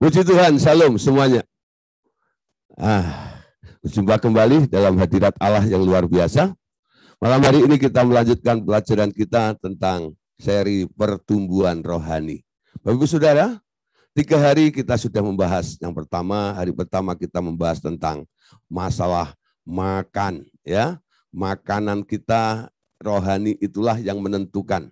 Puji Tuhan, salam semuanya. Berjumpa kembali dalam hadirat Allah yang luar biasa. Malam hari ini kita melanjutkan pelajaran kita tentang seri pertumbuhan rohani. Bapak Ibu Saudara, 3 hari kita sudah membahas. Yang pertama, hari pertama kita membahas tentang masalah makan, ya. Makanan kita rohani itulah yang menentukan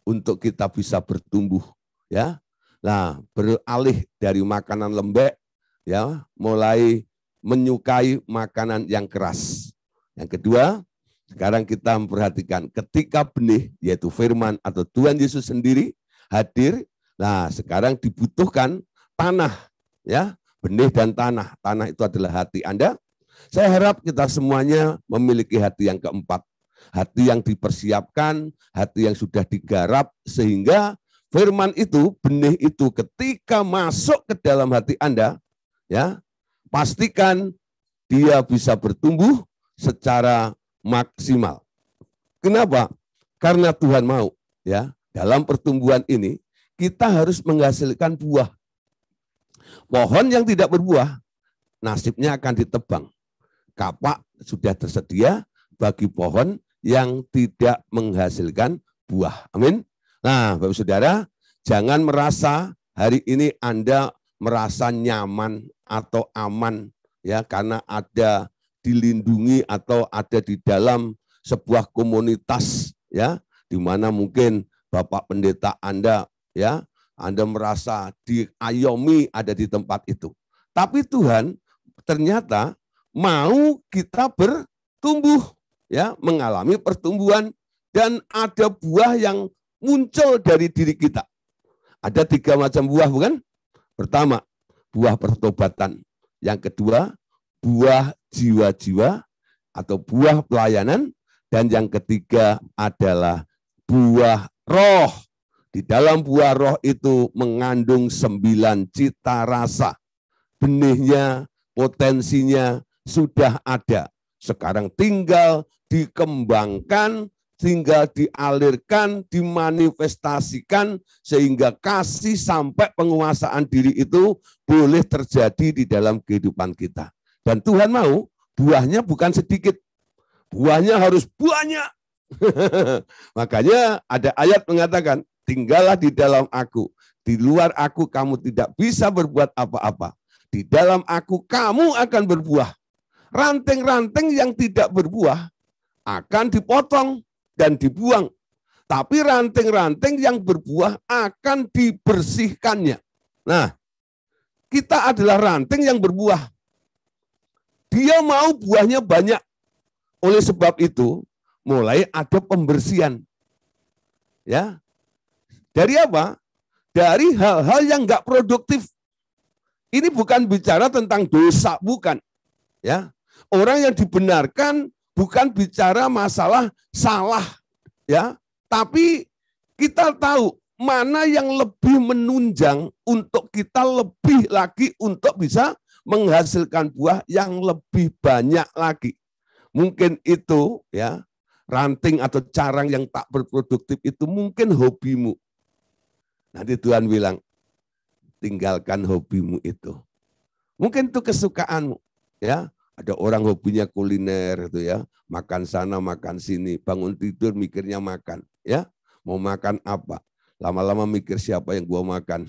untuk kita bisa bertumbuh, ya. Nah, beralih dari makanan lembek, ya, mulai menyukai makanan yang keras. Yang kedua, sekarang kita memperhatikan ketika benih, yaitu firman atau Tuhan Yesus sendiri hadir, nah sekarang dibutuhkan tanah, ya, benih dan tanah. Tanah itu adalah hati Anda. Saya harap kita semuanya memiliki hati yang keempat. Hati yang dipersiapkan, hati yang sudah digarap, sehingga firman itu, benih itu ketika masuk ke dalam hati Anda, ya, pastikan dia bisa bertumbuh secara maksimal. Kenapa? Karena Tuhan mau, ya. Dalam pertumbuhan ini kita harus menghasilkan buah. Pohon yang tidak berbuah nasibnya akan ditebang. Kapak sudah tersedia bagi pohon yang tidak menghasilkan buah. Amin. Nah, Bapak Saudara, jangan merasa hari ini Anda merasa nyaman atau aman, ya, karena ada dilindungi atau ada di dalam sebuah komunitas, ya, di mana mungkin Bapak Pendeta Anda, ya, Anda merasa diayomi ada di tempat itu. Tapi Tuhan ternyata mau kita bertumbuh, ya, mengalami pertumbuhan dan ada buah yang muncul dari diri kita. Ada 3 macam buah, bukan? Pertama, buah pertobatan. Yang kedua, buah jiwa-jiwa atau buah pelayanan. Dan yang ketiga adalah buah roh. Di dalam buah roh itu mengandung 9 cita rasa. Benihnya, potensinya sudah ada. Sekarang tinggal dikembangkan, tinggal dialirkan, dimanifestasikan, sehingga kasih sampai penguasaan diri itu boleh terjadi di dalam kehidupan kita. Dan Tuhan mau buahnya bukan sedikit, buahnya harus banyak. Makanya ada ayat mengatakan, tinggallah di dalam aku, di luar aku kamu tidak bisa berbuat apa-apa. Di dalam aku kamu akan berbuah. Ranting-ranting yang tidak berbuah akan dipotong dan dibuang. Tapi ranting-ranting yang berbuah akan dibersihkannya. Nah, kita adalah ranting yang berbuah. Dia mau buahnya banyak. Oleh sebab itu, mulai ada pembersihan. Ya. Dari apa? Dari hal-hal yang enggak produktif. Ini bukan bicara tentang dosa, bukan. Ya. Orang yang dibenarkan bukan bicara masalah salah, ya, tapi kita tahu mana yang lebih menunjang untuk kita lebih lagi untuk bisa menghasilkan buah yang lebih banyak lagi. Mungkin itu, ya, ranting atau carang yang tak berproduktif itu mungkin hobimu. Nanti Tuhan bilang, tinggalkan hobimu itu. Mungkin itu kesukaanmu, ya. Ada orang hobinya kuliner itu, ya, makan sana makan sini, bangun tidur mikirnya makan, ya, mau makan apa, lama-lama mikir siapa yang gua makan,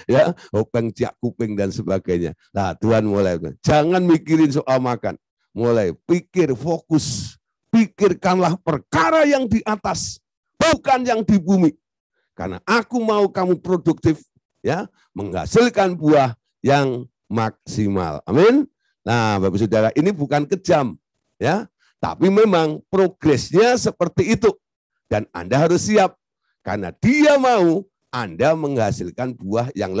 ya, openg ciak kuping dan sebagainya. Nah, Tuhan mulai, jangan mikirin soal makan, mulai pikir, fokus, pikirkanlah perkara yang di atas, bukan yang di bumi, karena aku mau kamu produktif, ya, menghasilkan buah yang maksimal. Amin. Nah, Bapak Saudara, ini bukan kejam, ya, tapi memang progresnya seperti itu. Dan Anda harus siap, karena Dia mau Anda menghasilkan buah yang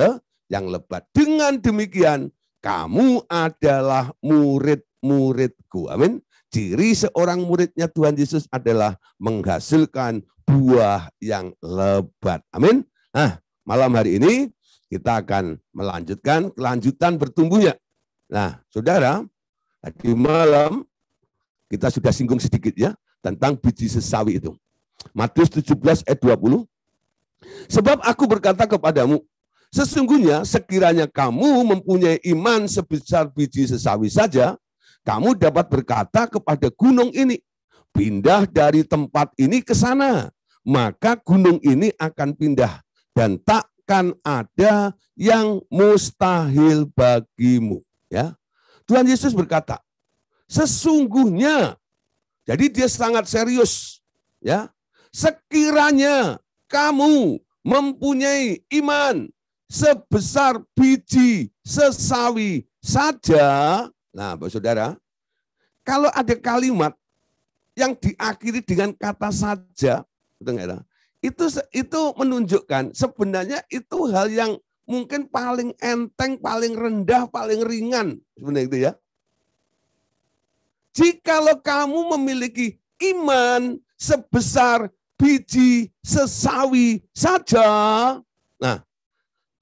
lebat. Dengan demikian, kamu adalah murid-muridku. Amin. Ciri seorang muridnya Tuhan Yesus adalah menghasilkan buah yang lebat. Amin. Nah, malam hari ini kita akan melanjutkan kelanjutan bertumbuhnya. Nah, saudara, tadi malam kita sudah singgung sedikit, ya, tentang biji sesawi itu. Matius 17 ayat 20. Sebab aku berkata kepadamu, Sesungguhnya sekiranya kamu mempunyai iman sebesar biji sesawi saja, kamu dapat berkata kepada gunung ini, pindah dari tempat ini ke sana. Maka gunung ini akan pindah dan takkan ada yang mustahil bagimu. Ya, Tuhan Yesus berkata, sesungguhnya, jadi dia sangat serius. Ya, sekiranya kamu mempunyai iman sebesar biji sesawi saja. Nah, Bapak Saudara, kalau ada kalimat yang diakhiri dengan kata saja, itu menunjukkan sebenarnya itu hal yang mungkin paling enteng, paling rendah, paling ringan. Sebenarnya itu ya. Jikalau kamu memiliki iman sebesar biji sesawi saja, nah,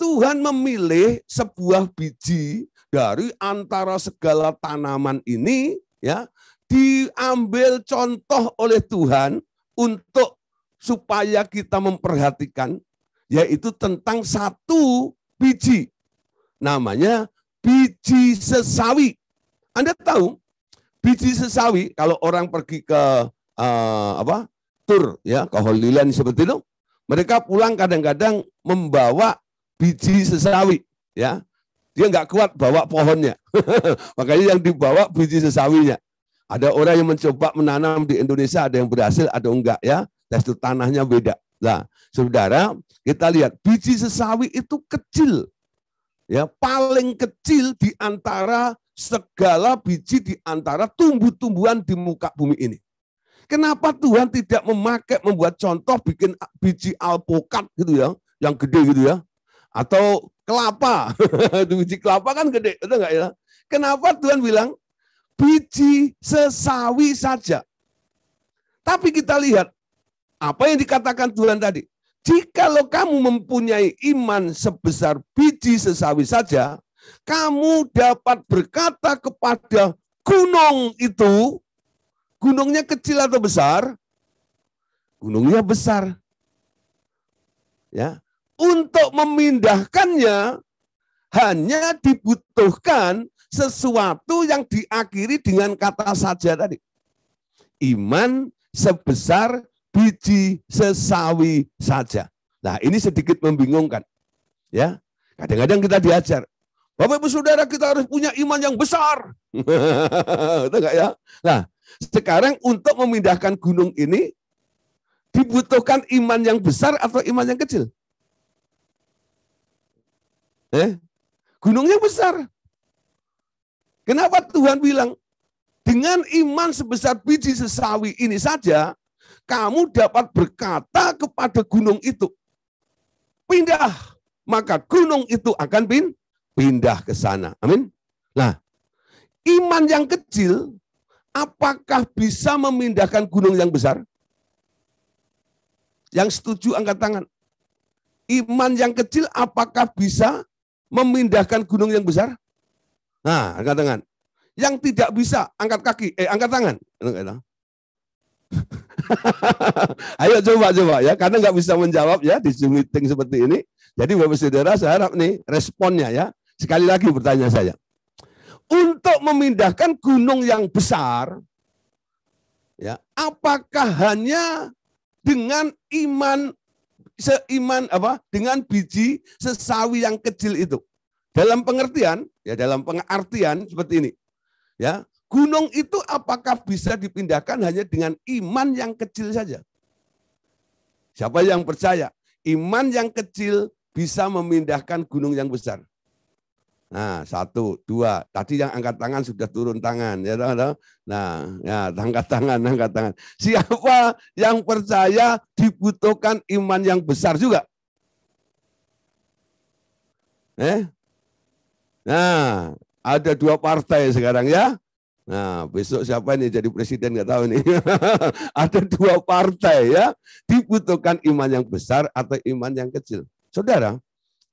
Tuhan memilih sebuah biji dari antara segala tanaman ini, ya, diambil contoh oleh Tuhan untuk supaya kita memperhatikan, yaitu tentang satu biji, namanya biji sesawi. Anda tahu, biji sesawi kalau orang pergi ke tur, ya, ke Holy Land seperti itu, mereka pulang kadang-kadang membawa biji sesawi, ya. Dia nggak kuat bawa pohonnya. Makanya yang dibawa biji sesawinya. Ada orang yang mencoba menanam di Indonesia, ada yang berhasil, ada yang enggak, ya. Tekstur tanahnya beda. Nah, saudara, kita lihat biji sesawi itu kecil. Ya, paling kecil di antara segala biji di antara tumbuh-tumbuhan di muka bumi ini. Kenapa Tuhan tidak membuat contoh bikin biji alpukat gitu ya, yang gede gitu ya. Atau kelapa, biji kelapa kan gede, betul nggak ya? Kenapa Tuhan bilang biji sesawi saja? Tapi kita lihat apa yang dikatakan Tuhan tadi. Jikalau kamu mempunyai iman sebesar biji sesawi saja, kamu dapat berkata kepada gunung itu, gunungnya kecil atau besar? Gunungnya besar. Ya. Untuk memindahkannya hanya dibutuhkan sesuatu yang diakhiri dengan kata saja tadi. Iman sebesar biji sesawi saja. Nah, ini sedikit membingungkan. Ya, kadang-kadang kita diajar, Bapak Ibu Saudara, kita harus punya iman yang besar. Itu enggak ya? Nah, sekarang untuk memindahkan gunung ini dibutuhkan iman yang besar atau iman yang kecil? Gunungnya besar. Kenapa Tuhan bilang, dengan iman sebesar biji sesawi ini saja, kamu dapat berkata kepada gunung itu, pindah, maka gunung itu akan pindah ke sana. Amin. Nah, iman yang kecil, apakah bisa memindahkan gunung yang besar? Yang setuju angkat tangan. Iman yang kecil apakah bisa memindahkan gunung yang besar? Nah, angkat tangan. Yang tidak bisa, angkat kaki, angkat tangan. Ayo coba ya, karena nggak bisa menjawab ya di Zoom meeting seperti ini. Jadi Bapak Saudara, saya harap nih responnya ya. Sekali lagi pertanyaan saya. Untuk memindahkan gunung yang besar, ya, apakah hanya dengan iman dengan biji sesawi yang kecil itu? Dalam pengertian seperti ini. Ya, gunung itu apakah bisa dipindahkan hanya dengan iman yang kecil saja? Siapa yang percaya iman yang kecil bisa memindahkan gunung yang besar? Nah, 1, 2. Tadi yang angkat tangan sudah turun tangan, ya tahu? Nah, ya angkat tangan. Siapa yang percaya dibutuhkan iman yang besar juga? Nah, ada 2 partai sekarang ya. Nah, besok siapa ini jadi presiden nggak tahu nih. Ada 2 partai ya. Dibutuhkan iman yang besar atau iman yang kecil. Saudara,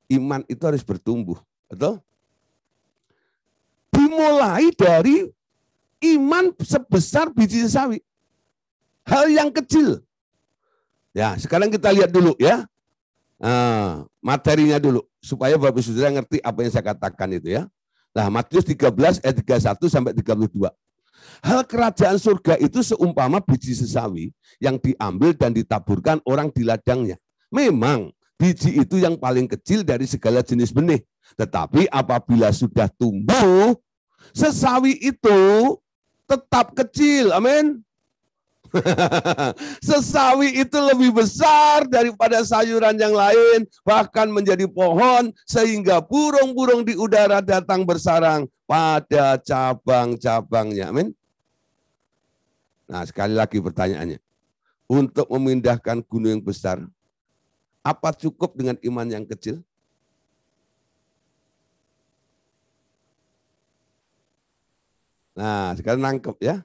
iman itu harus bertumbuh, betul? Dimulai dari iman sebesar biji sesawi. Hal yang kecil. Ya, sekarang kita lihat dulu ya. Nah, materinya dulu supaya Bapak Saudara ngerti apa yang saya katakan itu ya. Nah, Matius 13 ayat 31 sampai 32. Hal kerajaan surga itu seumpama biji sesawi yang diambil dan ditaburkan orang di ladangnya. Memang biji itu yang paling kecil dari segala jenis benih. Tetapi apabila sudah tumbuh, sesawi itu tetap kecil. Amin. Sesawi itu lebih besar daripada sayuran yang lain, bahkan menjadi pohon sehingga burung-burung di udara datang bersarang pada cabang-cabangnya. Amin. Nah, sekali lagi pertanyaannya. Untuk memindahkan gunung yang besar, apa cukup dengan iman yang kecil? Nah, sekarang nangkep ya.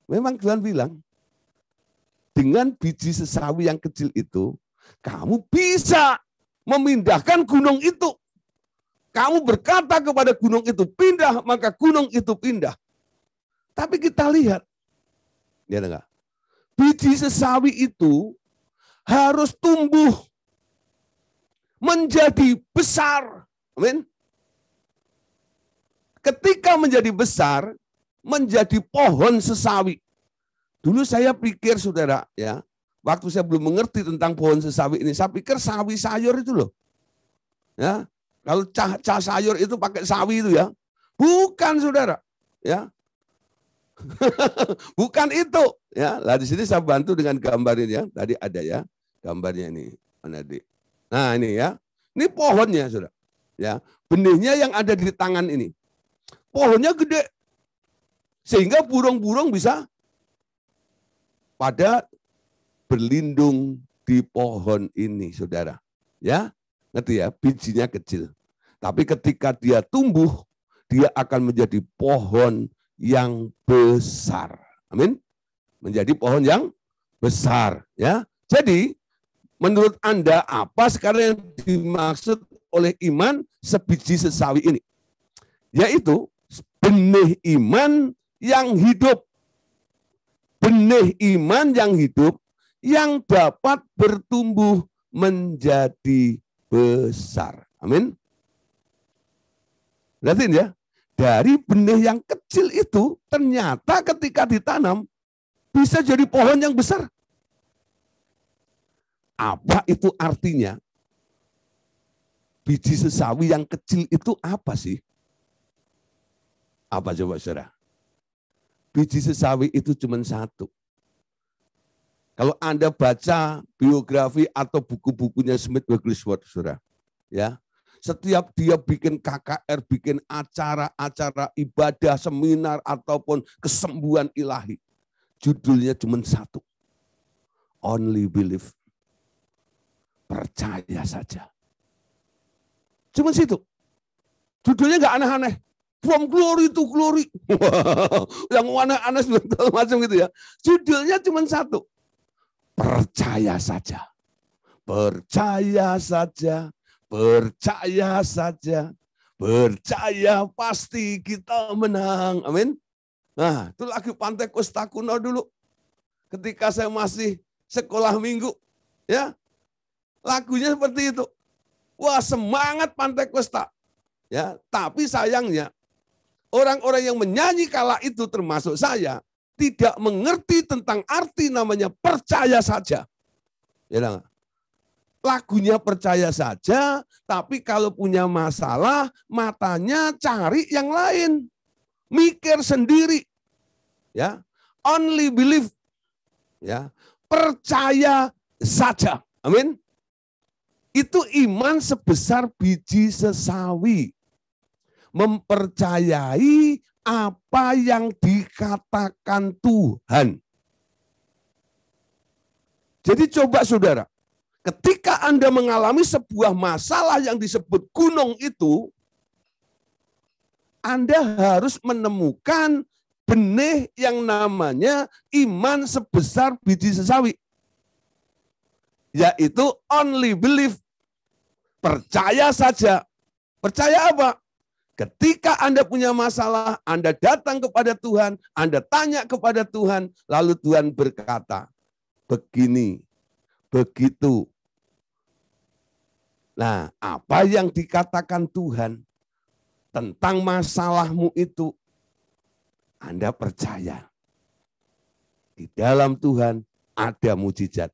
Memang Tuhan bilang, dengan biji sesawi yang kecil itu, kamu bisa memindahkan gunung itu. Kamu berkata kepada gunung itu, pindah, maka gunung itu pindah. Tapi kita lihat, ya enggak? Biji sesawi itu harus tumbuh menjadi besar. Amin. Ketika menjadi besar, menjadi pohon sesawi. Dulu saya pikir saudara, ya, waktu saya belum mengerti tentang pohon sesawi ini, saya pikir sawi sayur itu loh. Ya, kalau cah sayur itu pakai sawi itu ya. Bukan saudara, ya. Bukan itu, ya. Lah di sini saya bantu dengan gambar ini ya. Tadi ada ya gambarnya ini, mana Dik? Nah, ini ya. Ini pohonnya, saudara. Ya, benihnya yang ada di tangan ini. Pohonnya gede. Sehingga burung-burung bisa pada berlindung di pohon ini, saudara. Ya, ngerti ya, bijinya kecil. Tapi ketika dia tumbuh, dia akan menjadi pohon yang besar. Amin. Menjadi pohon yang besar. Ya. Jadi, menurut Anda apa sekarang yang dimaksud oleh iman sebiji sesawi ini? Yaitu benih iman yang hidup. Benih iman yang hidup yang dapat bertumbuh menjadi besar. Amin. Lihatin ya, dari benih yang kecil itu ternyata ketika ditanam bisa jadi pohon yang besar. Apa itu artinya? Biji sesawi yang kecil itu apa sih? Apa coba saudara? Biji sesawi itu cuma satu. Kalau Anda baca biografi atau buku-bukunya Smith Wigglesworth, saudara, ya, setiap dia bikin KKR, bikin acara-acara ibadah, seminar ataupun kesembuhan ilahi, judulnya cuma satu. Only believe. Percaya saja. Cuma situ. Judulnya nggak aneh-aneh. From glory to glory. Yang aneh-aneh macam gitu ya. Judulnya cuma satu. Percaya saja. Percaya saja. Percaya saja. Percaya pasti kita menang. Amin. Nah, itu lagi Pantekosta kuno dulu. Ketika saya masih sekolah minggu. Ya. Lagunya seperti itu. Wah, semangat Pantekosta. Ya, tapi sayangnya orang-orang yang menyanyi kala itu termasuk saya tidak mengerti tentang arti namanya percaya saja. Ya, lagunya percaya saja, tapi kalau punya masalah matanya cari yang lain, mikir sendiri. Ya, only believe. Ya, percaya saja. Amin. Itu iman sebesar biji sesawi. Mempercayai apa yang dikatakan Tuhan. Jadi coba saudara, ketika Anda mengalami sebuah masalah yang disebut gunung itu, Anda harus menemukan benih yang namanya iman sebesar biji sesawi. Yaitu only believe. Percaya saja. Percaya apa? Ketika Anda punya masalah, Anda datang kepada Tuhan, Anda tanya kepada Tuhan, lalu Tuhan berkata, begini, begitu. Nah, apa yang dikatakan Tuhan tentang masalahmu itu, Anda percaya. Di dalam Tuhan ada mujizat.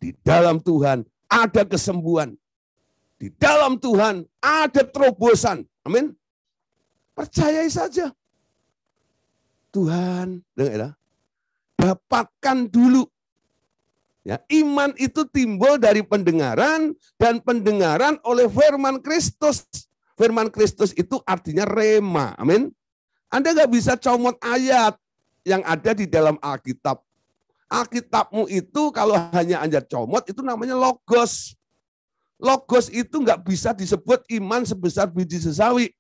Di dalam Tuhan ada kesembuhan. Di dalam Tuhan ada terobosan. Amin. Percayai saja. Tuhan, dengar, dapatkan dulu. Ya, iman itu timbul dari pendengaran dan pendengaran oleh firman Kristus. Firman Kristus itu artinya rema. Amin. Anda nggak bisa comot ayat yang ada di dalam Alkitab. Alkitabmu itu kalau hanya Anda comot itu namanya logos. Logos itu nggak bisa disebut iman sebesar biji sesawi.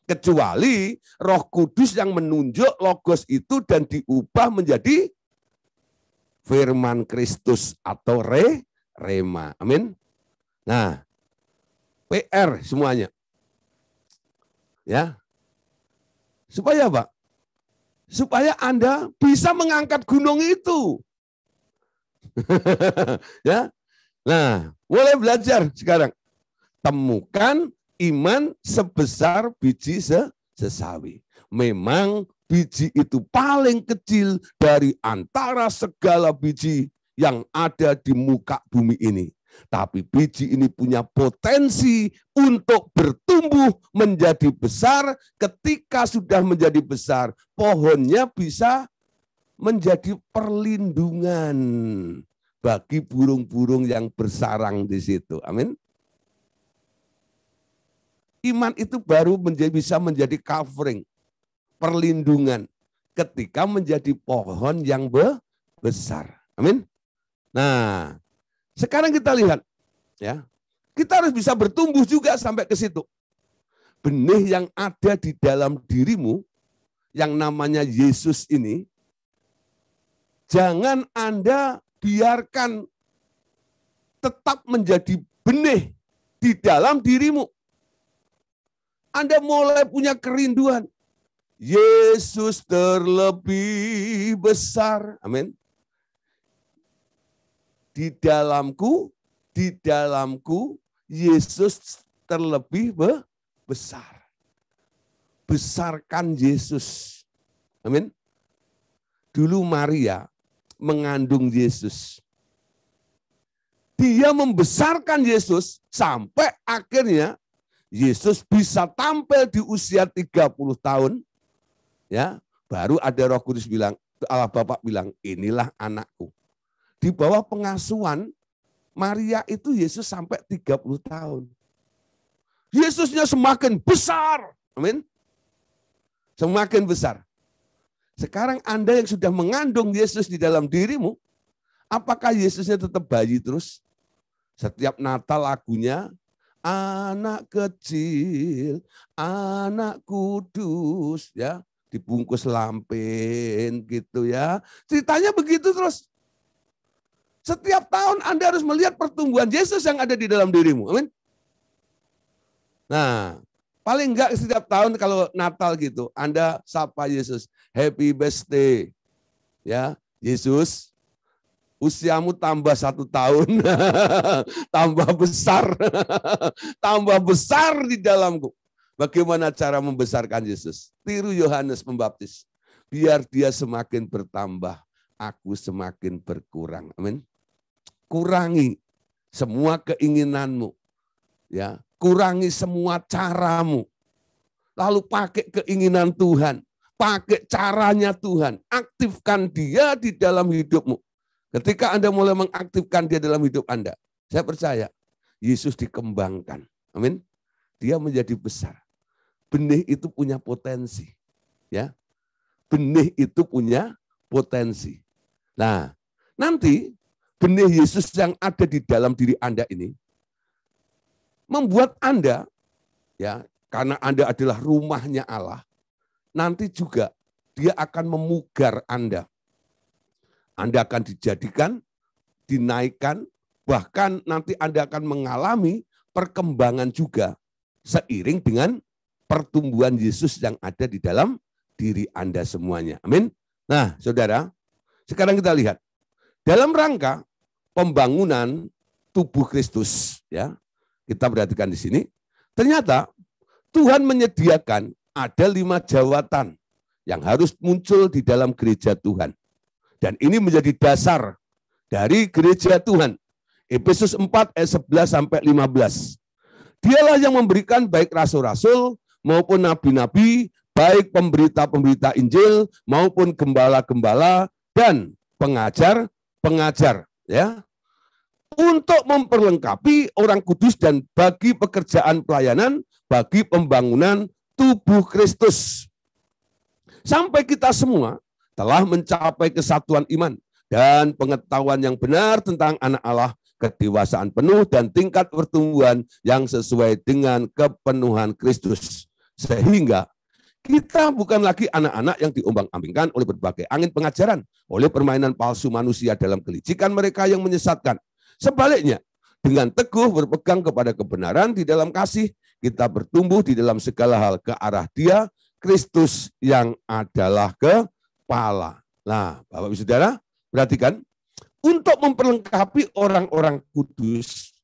Kecuali Roh Kudus yang menunjuk logos itu dan diubah menjadi firman Kristus atau rema. Amin. Nah, PR semuanya. Ya. Supaya apa? Supaya Anda bisa mengangkat gunung itu. Ya. Nah, mulai belajar sekarang. Temukan iman sebesar biji sesawi. Memang biji itu paling kecil dari antara segala biji yang ada di muka bumi ini. Tapi biji ini punya potensi untuk bertumbuh menjadi besar. Ketika sudah menjadi besar, pohonnya bisa menjadi perlindungan bagi burung-burung yang bersarang di situ. Amin. Iman itu baru bisa menjadi covering, perlindungan ketika menjadi pohon yang besar. Amin. Nah, sekarang kita lihat, ya, kita harus bisa bertumbuh juga sampai ke situ. Benih yang ada di dalam dirimu, yang namanya Yesus ini, jangan Anda biarkan tetap menjadi benih di dalam dirimu. Anda mulai punya kerinduan. Yesus terlebih besar. Amin. Di dalamku, Yesus terlebih besar. Besarkan Yesus. Amin. Dulu Maria mengandung Yesus. Dia membesarkan Yesus sampai akhirnya Yesus bisa tampil di usia 30 tahun. Ya, baru ada Roh Kudus bilang, Allah Bapa bilang, inilah anakku. Di bawah pengasuhan Maria itu Yesus sampai 30 tahun. Yesusnya semakin besar. Amin. Semakin besar. Sekarang Anda yang sudah mengandung Yesus di dalam dirimu, apakah Yesusnya tetap bayi terus? Setiap Natal lagunya, anak kecil, anak kudus, ya, dibungkus lampen gitu ya. Ceritanya begitu terus. Setiap tahun Anda harus melihat pertumbuhan Yesus yang ada di dalam dirimu. Amin. Nah, paling enggak setiap tahun kalau Natal gitu, Anda sapa Yesus, happy birthday. Ya, Yesus, usiamu tambah 1 tahun, tambah besar, tambah besar di dalamku. Bagaimana cara membesarkan Yesus? Tiru Yohanes Pembaptis. Biar dia semakin bertambah, aku semakin berkurang. Amin. Kurangi semua keinginanmu, ya. Kurangi semua caramu. Lalu pakai keinginan Tuhan, pakai caranya Tuhan. Aktifkan dia di dalam hidupmu. Ketika Anda mulai mengaktifkan dia dalam hidup Anda, saya percaya Yesus dikembangkan. Amin. Dia menjadi besar. Benih itu punya potensi. Ya. Benih itu punya potensi. Nah, nanti benih Yesus yang ada di dalam diri Anda ini membuat Anda, ya, karena Anda adalah rumahnya Allah, nanti juga dia akan memugar Anda. Anda akan dijadikan, dinaikkan, bahkan nanti Anda akan mengalami perkembangan juga seiring dengan pertumbuhan Yesus yang ada di dalam diri Anda semuanya. Amin. Nah, saudara, sekarang kita lihat. Dalam rangka pembangunan tubuh Kristus, ya, kita perhatikan di sini, ternyata Tuhan menyediakan ada 5 jawatan yang harus muncul di dalam gereja Tuhan. Dan ini menjadi dasar dari gereja Tuhan. Efesus 4 ayat 11 sampai 15. Dialah yang memberikan baik rasul-rasul maupun nabi-nabi, baik pemberita-pemberita Injil maupun gembala-gembala dan pengajar-pengajar, ya, untuk memperlengkapi orang kudus dan bagi pekerjaan pelayanan, bagi pembangunan tubuh Kristus. Sampai kita semua telah mencapai kesatuan iman dan pengetahuan yang benar tentang anak Allah, kedewasaan penuh dan tingkat pertumbuhan yang sesuai dengan kepenuhan Kristus. Sehingga kita bukan lagi anak-anak yang diombang-ambingkan oleh berbagai angin pengajaran, oleh permainan palsu manusia dalam kelicikan mereka yang menyesatkan. Sebaliknya, dengan teguh berpegang kepada kebenaran di dalam kasih, kita bertumbuh di dalam segala hal ke arah Dia, Kristus yang adalah kepala. Nah, Bapak Ibu Saudara, perhatikan, untuk memperlengkapi orang-orang kudus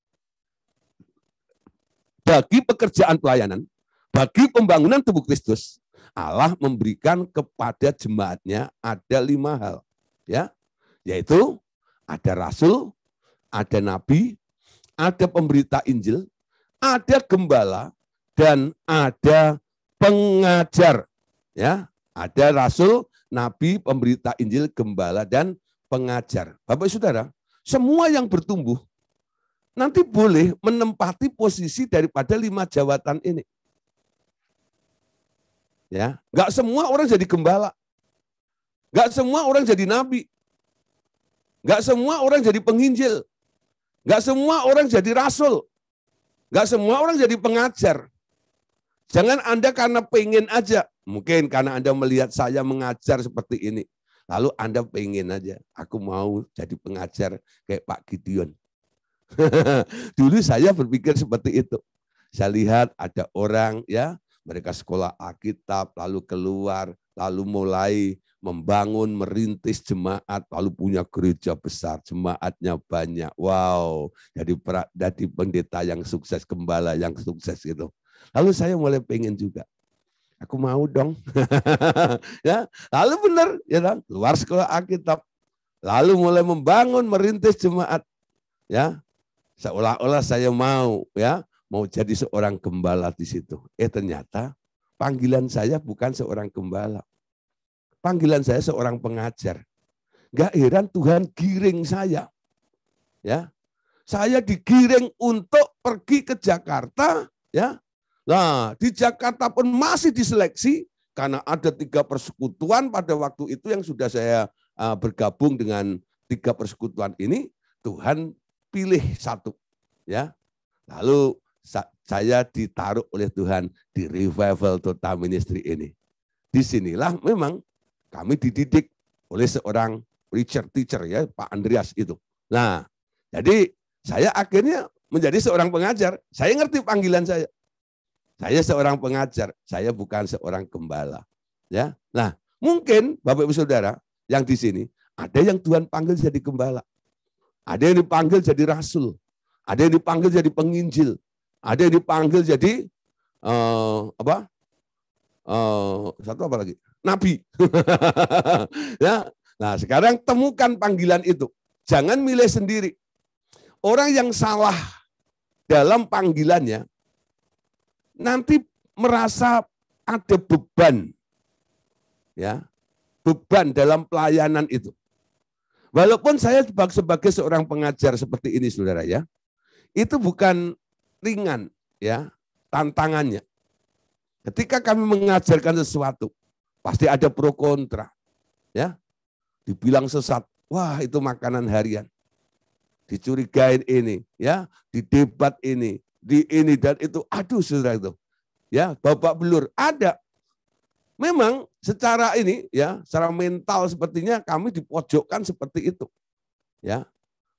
bagi pekerjaan pelayanan, bagi pembangunan tubuh Kristus, Allah memberikan kepada jemaatnya ada 5 hal, ya, yaitu ada rasul, ada nabi, ada pemberita Injil, ada gembala, dan ada pengajar, ya, ada rasul, nabi, pemberita Injil, gembala, dan pengajar. Bapak Saudara, semua yang bertumbuh nanti boleh menempati posisi daripada 5 jawatan ini. Ya, enggak semua orang jadi gembala. Enggak semua orang jadi nabi. Enggak semua orang jadi penginjil. Enggak semua orang jadi rasul. Enggak semua orang jadi pengajar. Jangan Anda karena pengen aja. Mungkin karena Anda melihat saya mengajar seperti ini. Lalu Anda pengen aja. Aku mau jadi pengajar kayak Pak Gideon. Dulu saya berpikir seperti itu. Saya lihat ada orang, ya, mereka sekolah Alkitab, lalu keluar, lalu mulai membangun, merintis jemaat, lalu punya gereja besar, jemaatnya banyak. Wow, jadi pendeta yang sukses, gembala yang sukses gitu. Lalu saya mulai pengen juga. Aku mau dong. Ya, lalu benar, ya kan? Keluar sekolah Alkitab, lalu mulai membangun, merintis jemaat. Ya, seolah-olah saya mau, ya, mau jadi seorang gembala di situ. Ternyata panggilan saya bukan seorang gembala. Panggilan saya seorang pengajar. Gak heran Tuhan giring saya. Ya. Saya digiring untuk pergi ke Jakarta, ya. Nah, di Jakarta pun masih diseleksi karena ada 3 persekutuan pada waktu itu yang sudah saya bergabung dengan 3 persekutuan ini, Tuhan pilih 1, ya. Lalu saya ditaruh oleh Tuhan di Revival Total Ministry ini. Disinilah memang kami dididik oleh seorang preacher teacher, ya, Pak Andreas itu. Nah, jadi saya akhirnya menjadi seorang pengajar. Saya ngerti panggilan saya. Saya seorang pengajar, saya bukan seorang gembala. Ya, nah mungkin Bapak Ibu Saudara yang di sini ada yang Tuhan panggil jadi gembala, ada yang dipanggil jadi rasul, ada yang dipanggil jadi penginjil, ada yang dipanggil jadi satu apa lagi? Nabi. Ya, nah sekarang temukan panggilan itu, jangan milih sendiri. Orang yang salah dalam panggilannya nanti merasa ada beban, ya, beban dalam pelayanan itu. Walaupun saya sebagai seorang pengajar seperti ini, saudara, ya, itu bukan ringan, ya, tantangannya. Ketika kami mengajarkan sesuatu, pasti ada pro kontra, ya, dibilang sesat, wah itu makanan harian, dicurigain ini, ya, didebat ini. Di ini dan itu, aduh saudara itu, ya, babak belur ada. Memang secara ini, ya, secara mental sepertinya kami dipojokkan seperti itu, ya.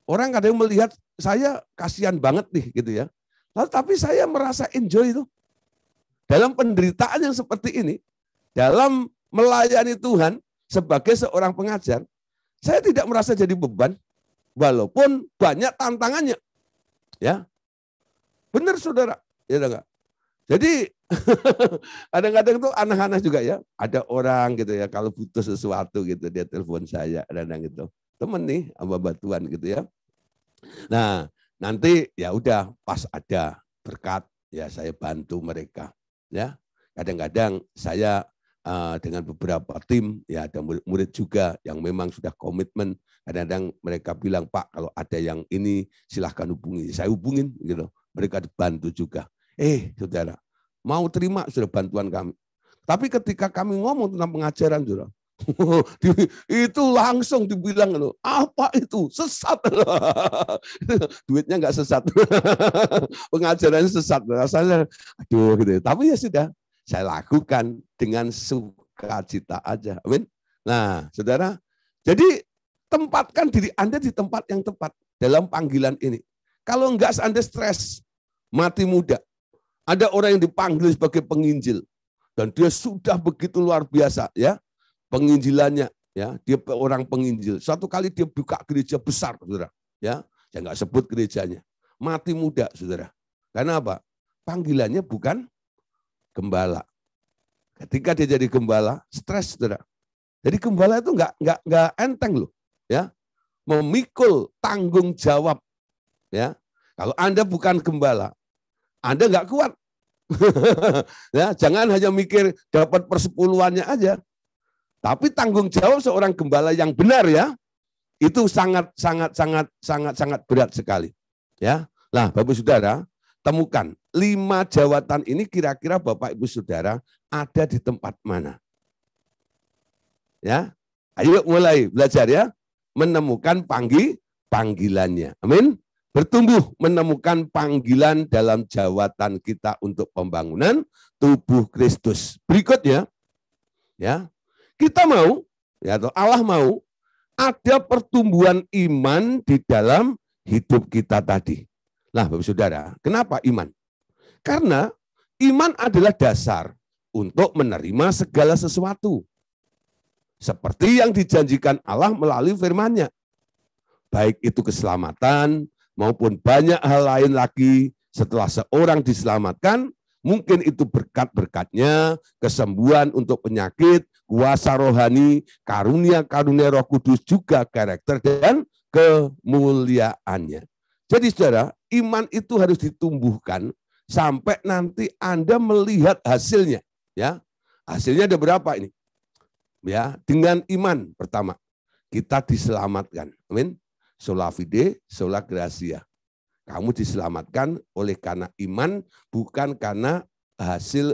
Orang kadang melihat saya kasihan banget nih, gitu ya. Lalu tapi saya merasa enjoy itu dalam penderitaan yang seperti ini, dalam melayani Tuhan sebagai seorang pengajar, saya tidak merasa jadi beban, walaupun banyak tantangannya, ya. Benar saudara, ya enggak? Jadi kadang-kadang tuh aneh-aneh juga ya. Ada orang gitu ya, kalau butuh sesuatu gitu, dia telepon saya, kadang gitu. Temen nih, sama bantuan gitu ya. Nah, nanti ya udah pas ada berkat, ya saya bantu mereka. Ya, kadang-kadang saya dengan beberapa tim, ya ada murid-murid juga yang memang sudah komitmen. Kadang-kadang mereka bilang, Pak, kalau ada yang ini silahkan hubungi. Saya hubungin gitu. Mereka dibantu juga. Saudara, mau terima sudah bantuan kami. Tapi ketika kami ngomong tentang pengajaran, saudara, itu langsung dibilang, apa itu? Sesat. Duitnya nggak sesat. Pengajarannya sesat. Rasanya, aduh gitu. Tapi ya sudah, saya lakukan dengan sukacita aja. Amin. Nah, saudara, jadi tempatkan diri Anda di tempat yang tepat dalam panggilan ini. Kalau enggak Anda stres, mati muda. Ada orang yang dipanggil sebagai penginjil dan dia sudah begitu luar biasa ya penginjilannya ya, dia orang penginjil. Suatu kali dia buka gereja besar, saudara. Ya, saya nggak sebut gerejanya. Mati muda, saudara. Karena apa? Panggilannya bukan gembala. Ketika dia jadi gembala, stres, saudara. Jadi gembala itu nggak enteng loh, ya. Memikul tanggung jawab, ya. Kalau Anda bukan gembala, Anda nggak kuat. Ya, jangan hanya mikir dapat persepuluhannya aja. Tapi tanggung jawab seorang gembala yang benar ya, itu sangat berat sekali. Ya, nah Bapak Saudara, temukan 5 jawatan ini kira-kira Bapak Ibu Saudara ada di tempat mana? Ya, ayo mulai belajar ya, menemukan panggilannya. Amin. Bertumbuh menemukan panggilan dalam jawatan kita untuk pembangunan tubuh Kristus. Berikutnya, ya. Kita mau, ya atau Allah mau, ada pertumbuhan iman di dalam hidup kita tadi. Nah, Bapak Saudara, kenapa iman? Karena iman adalah dasar untuk menerima segala sesuatu. Seperti yang dijanjikan Allah melalui firman-Nya. Baik itu keselamatan, maupun banyak hal lain lagi setelah seorang diselamatkan, mungkin itu berkat-berkatnya, kesembuhan untuk penyakit, kuasa rohani, karunia-karunia Roh Kudus, juga karakter dan kemuliaannya. Jadi saudara, iman itu harus ditumbuhkan sampai nanti Anda melihat hasilnya. Ya, hasilnya ada berapa ini? Ya, dengan iman pertama kita diselamatkan. Amin. Sola fide, sola gratia. Kamu diselamatkan oleh karena iman, bukan karena hasil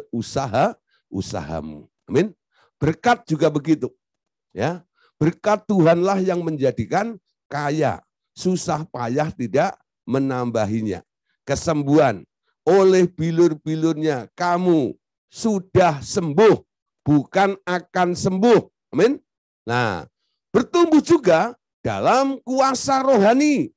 usahamu. Amin. Berkat juga begitu. Ya, berkat Tuhanlah yang menjadikan kaya, susah payah tidak menambahinya. Kesembuhan, oleh bilur-bilurnya kamu sudah sembuh, bukan akan sembuh. Amin. Nah, bertumbuh juga dalam kuasa rohani.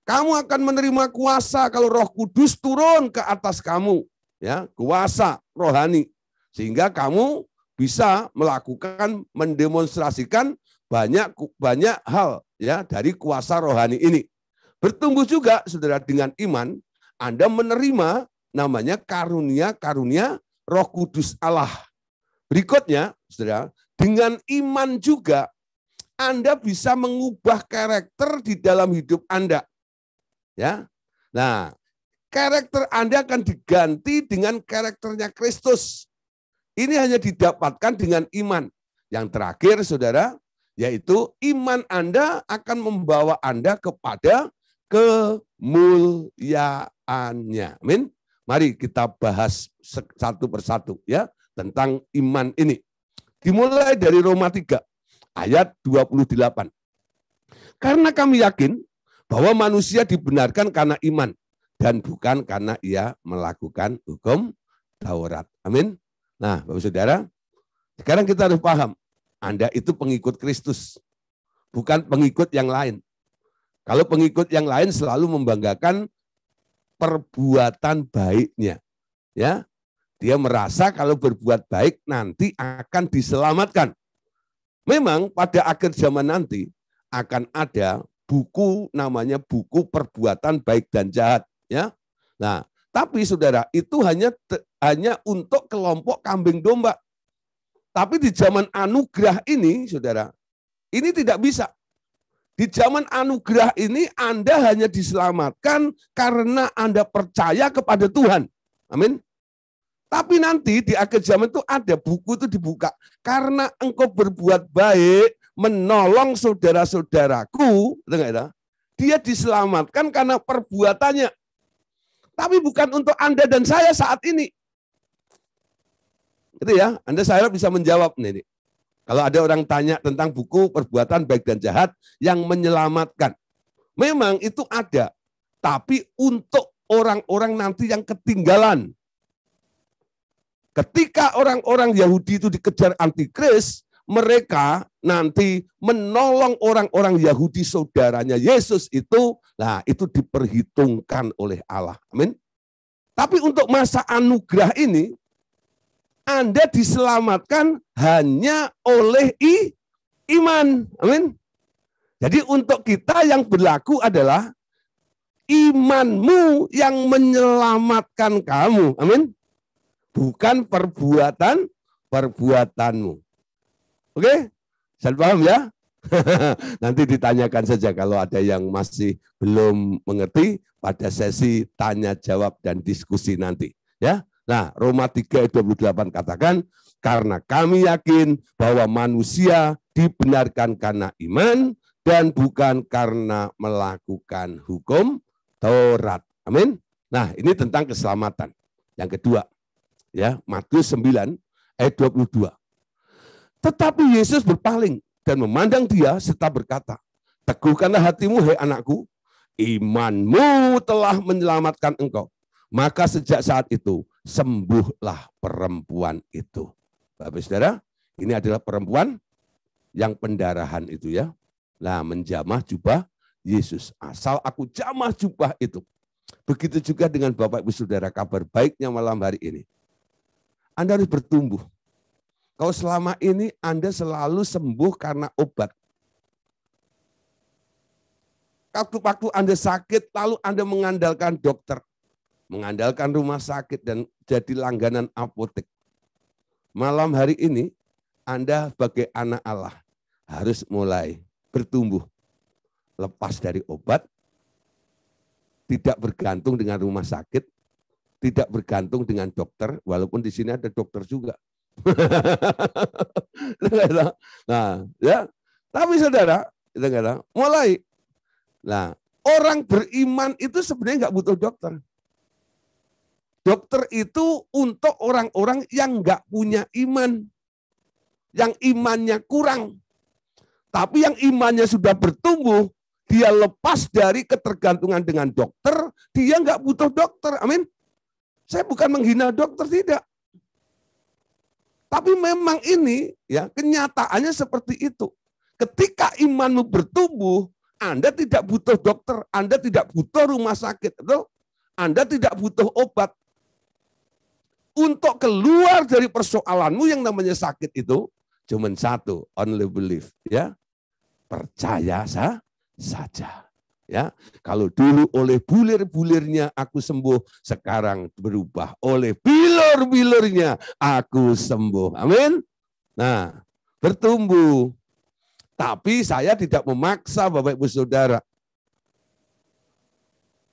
Kamu akan menerima kuasa kalau Roh Kudus turun ke atas kamu, ya, kuasa rohani, sehingga kamu bisa melakukan, mendemonstrasikan banyak hal ya dari kuasa rohani ini. Bertumbuh juga saudara dengan iman, Anda menerima namanya karunia-karunia Roh Kudus Allah. Berikutnya, saudara, dengan iman juga Anda bisa mengubah karakter di dalam hidup Anda. Ya. Nah, karakter Anda akan diganti dengan karakternya Kristus. Ini hanya didapatkan dengan iman. Yang terakhir, saudara, yaitu iman Anda akan membawa Anda kepada kemuliaannya. Amin. Mari kita bahas satu persatu ya tentang iman ini. Dimulai dari Roma 3 ayat 28. Karena kami yakin bahwa manusia dibenarkan karena iman dan bukan karena ia melakukan hukum Taurat. Amin. Nah, Bapak Saudara, sekarang kita harus paham, Anda itu pengikut Kristus, bukan pengikut yang lain. Kalau pengikut yang lain selalu membanggakan perbuatan baiknya. Ya, dia merasa kalau berbuat baik nanti akan diselamatkan. Memang pada akhir zaman nanti akan ada buku namanya buku perbuatan baik dan jahat. Ya, Nah, tapi saudara, itu hanya untuk kelompok kambing domba. Tapi di zaman anugerah ini, saudara, ini tidak bisa. Di zaman anugerah ini Anda hanya diselamatkan karena Anda percaya kepada Tuhan. Amin. Tapi nanti di akhir zaman itu ada buku itu dibuka. Karena engkau berbuat baik, menolong saudara-saudaraku, dia diselamatkan karena perbuatannya. Tapi bukan untuk Anda dan saya saat ini. Itu ya, Anda saya bisa menjawab nih. Kalau ada orang tanya tentang buku perbuatan baik dan jahat yang menyelamatkan. Memang itu ada. Tapi untuk orang-orang nanti yang ketinggalan. Ketika orang-orang Yahudi itu dikejar antikris, mereka nanti menolong orang-orang Yahudi saudaranya Yesus itu, nah itu diperhitungkan oleh Allah. Amin. Tapi untuk masa anugerah ini, Anda diselamatkan hanya oleh iman. Amin. Jadi untuk kita yang berlaku adalah imanmu yang menyelamatkan kamu. Amin. Bukan perbuatanmu. Oke? Saya paham ya? Nanti ditanyakan saja kalau ada yang masih belum mengerti pada sesi tanya jawab dan diskusi nanti. Ya. Nah, Roma 3:28 katakan, karena kami yakin bahwa manusia dibenarkan karena iman dan bukan karena melakukan hukum Taurat. Amin. Nah, ini tentang keselamatan. Yang kedua, ya, Matius 9:22. Tetapi Yesus berpaling dan memandang dia serta berkata, teguhkanlah hatimu, hai anakku, imanmu telah menyelamatkan engkau. Maka sejak saat itu, sembuhlah perempuan itu. Bapak Saudara, ini adalah perempuan yang pendarahan itu ya. Nah, menjamah jubah Yesus. Asal aku jamah jubah itu. Begitu juga dengan Bapak Ibu Saudara, kabar baiknya malam hari ini. Anda harus bertumbuh. Kalau selama ini Anda selalu sembuh karena obat. Waktu Anda sakit, lalu Anda mengandalkan dokter. Mengandalkan rumah sakit dan jadi langganan apotek. Malam hari ini, Anda sebagai anak Allah harus mulai bertumbuh. Lepas dari obat, tidak bergantung dengan rumah sakit, tidak bergantung dengan dokter, walaupun di sini ada dokter juga. Nah, ya. Tapi saudara, mulai. Nah, orang beriman itu sebenarnya nggak butuh dokter. Dokter itu untuk orang-orang yang nggak punya iman, yang imannya kurang. Tapi yang imannya sudah bertumbuh, dia lepas dari ketergantungan dengan dokter, dia nggak butuh dokter. Amin. Saya bukan menghina dokter, tidak. Tapi memang ini ya kenyataannya seperti itu. Ketika imanmu bertumbuh, Anda tidak butuh dokter, Anda tidak butuh rumah sakit, betul? Anda tidak butuh obat. Untuk keluar dari persoalanmu yang namanya sakit itu, cuma satu, only believe, ya. Percaya saja. Ya, kalau dulu oleh bulir-bulirnya aku sembuh, sekarang berubah oleh bilur-bilurnya aku sembuh. Amin. Nah, bertumbuh. Tapi saya tidak memaksa Bapak Ibu Saudara.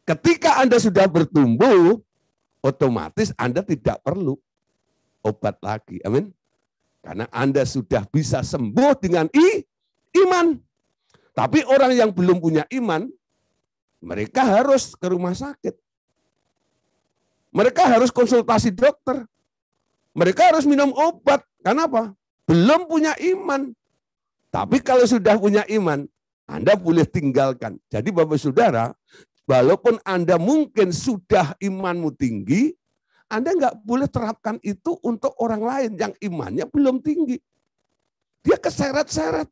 Ketika Anda sudah bertumbuh, otomatis Anda tidak perlu obat lagi. Amin. Karena Anda sudah bisa sembuh dengan iman. Tapi orang yang belum punya iman, mereka harus ke rumah sakit. Mereka harus konsultasi dokter. Mereka harus minum obat. Kenapa? Belum punya iman. Tapi kalau sudah punya iman, Anda boleh tinggalkan. Jadi Bapak Saudara, walaupun Anda mungkin sudah imanmu tinggi, Anda nggak boleh terapkan itu untuk orang lain yang imannya belum tinggi. Dia keseret-seret,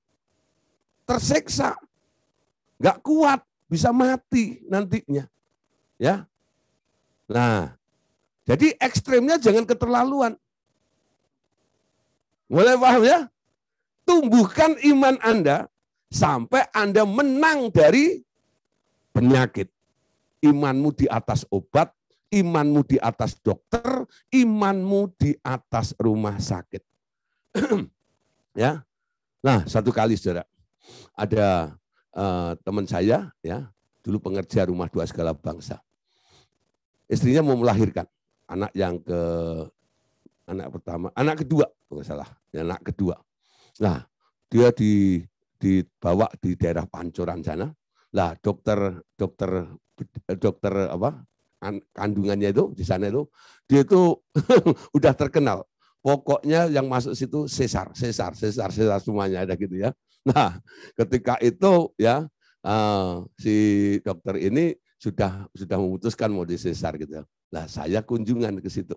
tersiksa, nggak kuat, bisa mati nantinya. Ya. Nah, jadi ekstremnya jangan keterlaluan. Mulai paham ya? Tumbuhkan iman Anda sampai Anda menang dari penyakit. Imanmu di atas obat, imanmu di atas dokter, imanmu di atas rumah sakit. Ya. Nah, satu kali saudara, ada teman saya ya, dulu pengerja rumah dua segala bangsa. Istrinya mau melahirkan anak anak kedua, kalau nggak salah, anak kedua. Nah, dia dibawa di daerah Pancoran sana. Lah, dokter kandungannya itu di sana itu, dia itu udah terkenal. Pokoknya yang masuk situ sesar semuanya ada gitu ya. Nah, ketika itu ya si dokter ini sudah memutuskan mau disesar gitu. Lah, saya kunjungan ke situ.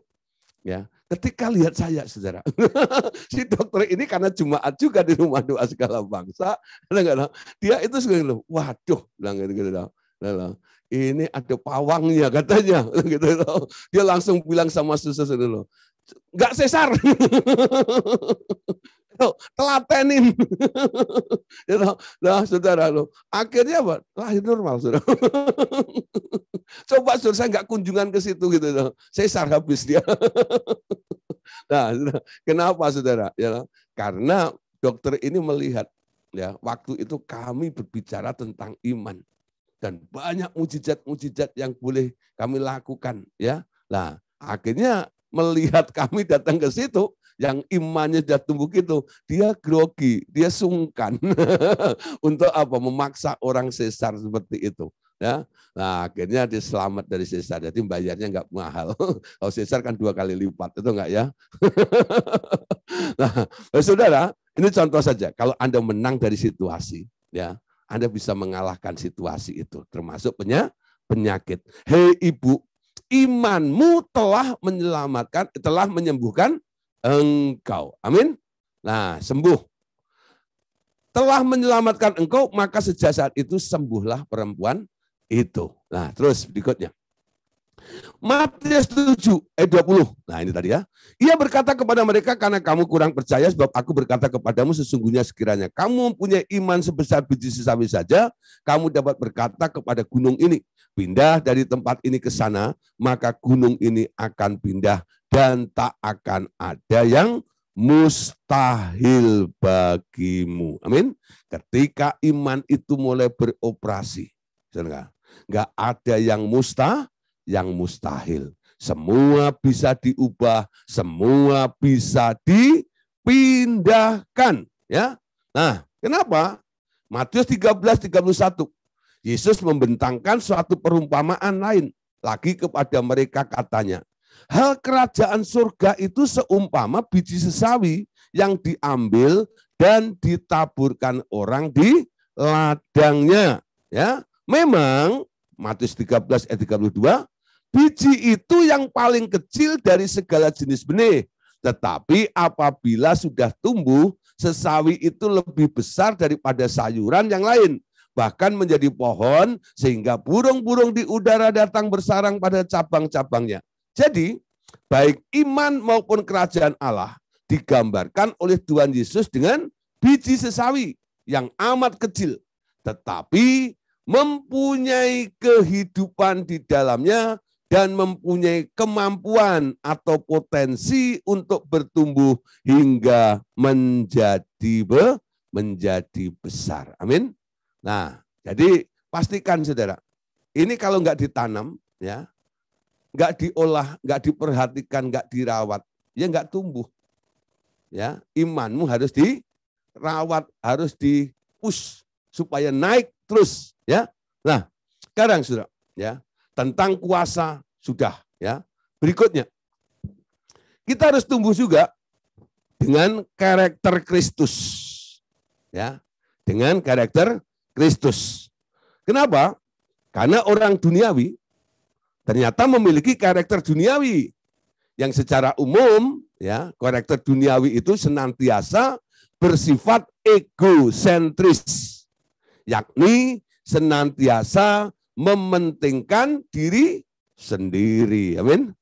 Ya, ketika lihat saya, saudara, si dokter ini karena Jumat juga di rumah doa segala bangsa, dia itu suka, waduh, bilang gitu. Ini ada pawangnya katanya, gitu. Dia langsung bilang sama suster dulu, nggak sesar, telatenin. Nah, saudara, akhirnya apa? Lahir normal, saudara. Coba saudara, saya nggak kunjungan ke situ gitu, sesar habis dia. Nah, kenapa saudara? Ya, karena dokter ini melihat, ya, waktu itu kami berbicara tentang iman dan banyak mujizat-mujizat yang boleh kami lakukan, ya. Nah, akhirnya melihat kami datang ke situ, yang imannya sudah tumbuh gitu, dia grogi, dia sungkan untuk apa? Memaksa orang sesar seperti itu. Ya, nah akhirnya dia selamat dari sesar, jadi bayarnya nggak mahal. Kalau sesar kan 2 kali lipat, itu enggak ya? Nah, saudara, ini contoh saja. Kalau Anda menang dari situasi, ya, Anda bisa mengalahkan situasi itu, termasuk penyakit. Hei ibu, imanmu telah menyembuhkan engkau. Amin. Nah, sembuh. Telah menyelamatkan engkau, maka sejak saat itu sembuhlah perempuan itu. Nah, terus berikutnya. Matius 7 ayat 20. Nah, ini tadi ya. Ia berkata kepada mereka, karena kamu kurang percaya, sebab aku berkata kepadamu, sesungguhnya sekiranya kamu mempunyai iman sebesar biji sesawi saja, kamu dapat berkata kepada gunung ini, pindah dari tempat ini ke sana, maka gunung ini akan pindah dan tak akan ada yang mustahil bagimu. Amin. Ketika iman itu mulai beroperasi, nggak ada yang mustahil. Semua bisa diubah, semua bisa dipindahkan. Ya. Nah, kenapa? Matius 13:31. Yesus membentangkan suatu perumpamaan lain lagi kepada mereka, katanya, hal kerajaan surga itu seumpama biji sesawi yang diambil dan ditaburkan orang di ladangnya. Ya, memang Matius 13 ayat 32, biji itu yang paling kecil dari segala jenis benih. Tetapi apabila sudah tumbuh, sesawi itu lebih besar daripada sayuran yang lain, bahkan menjadi pohon, sehingga burung-burung di udara datang bersarang pada cabang-cabangnya. Jadi, baik iman maupun kerajaan Allah digambarkan oleh Tuhan Yesus dengan biji sesawi yang amat kecil, tetapi mempunyai kehidupan di dalamnya dan mempunyai kemampuan atau potensi untuk bertumbuh hingga menjadi besar. Amin. Nah, jadi pastikan saudara, ini kalau nggak ditanam, ya, nggak diolah, nggak diperhatikan, nggak dirawat, ya nggak tumbuh. Ya, imanmu harus dirawat, harus di-push supaya naik terus. Ya, nah, sekarang saudara, ya, tentang kuasa sudah. Ya, berikutnya kita harus tumbuh juga dengan karakter Kristus. Ya, dengan karakter Kristus. Kenapa? Karena orang duniawi ternyata memiliki karakter duniawi yang secara umum, ya, karakter duniawi itu senantiasa bersifat egosentris, yakni senantiasa mementingkan diri sendiri. Amin.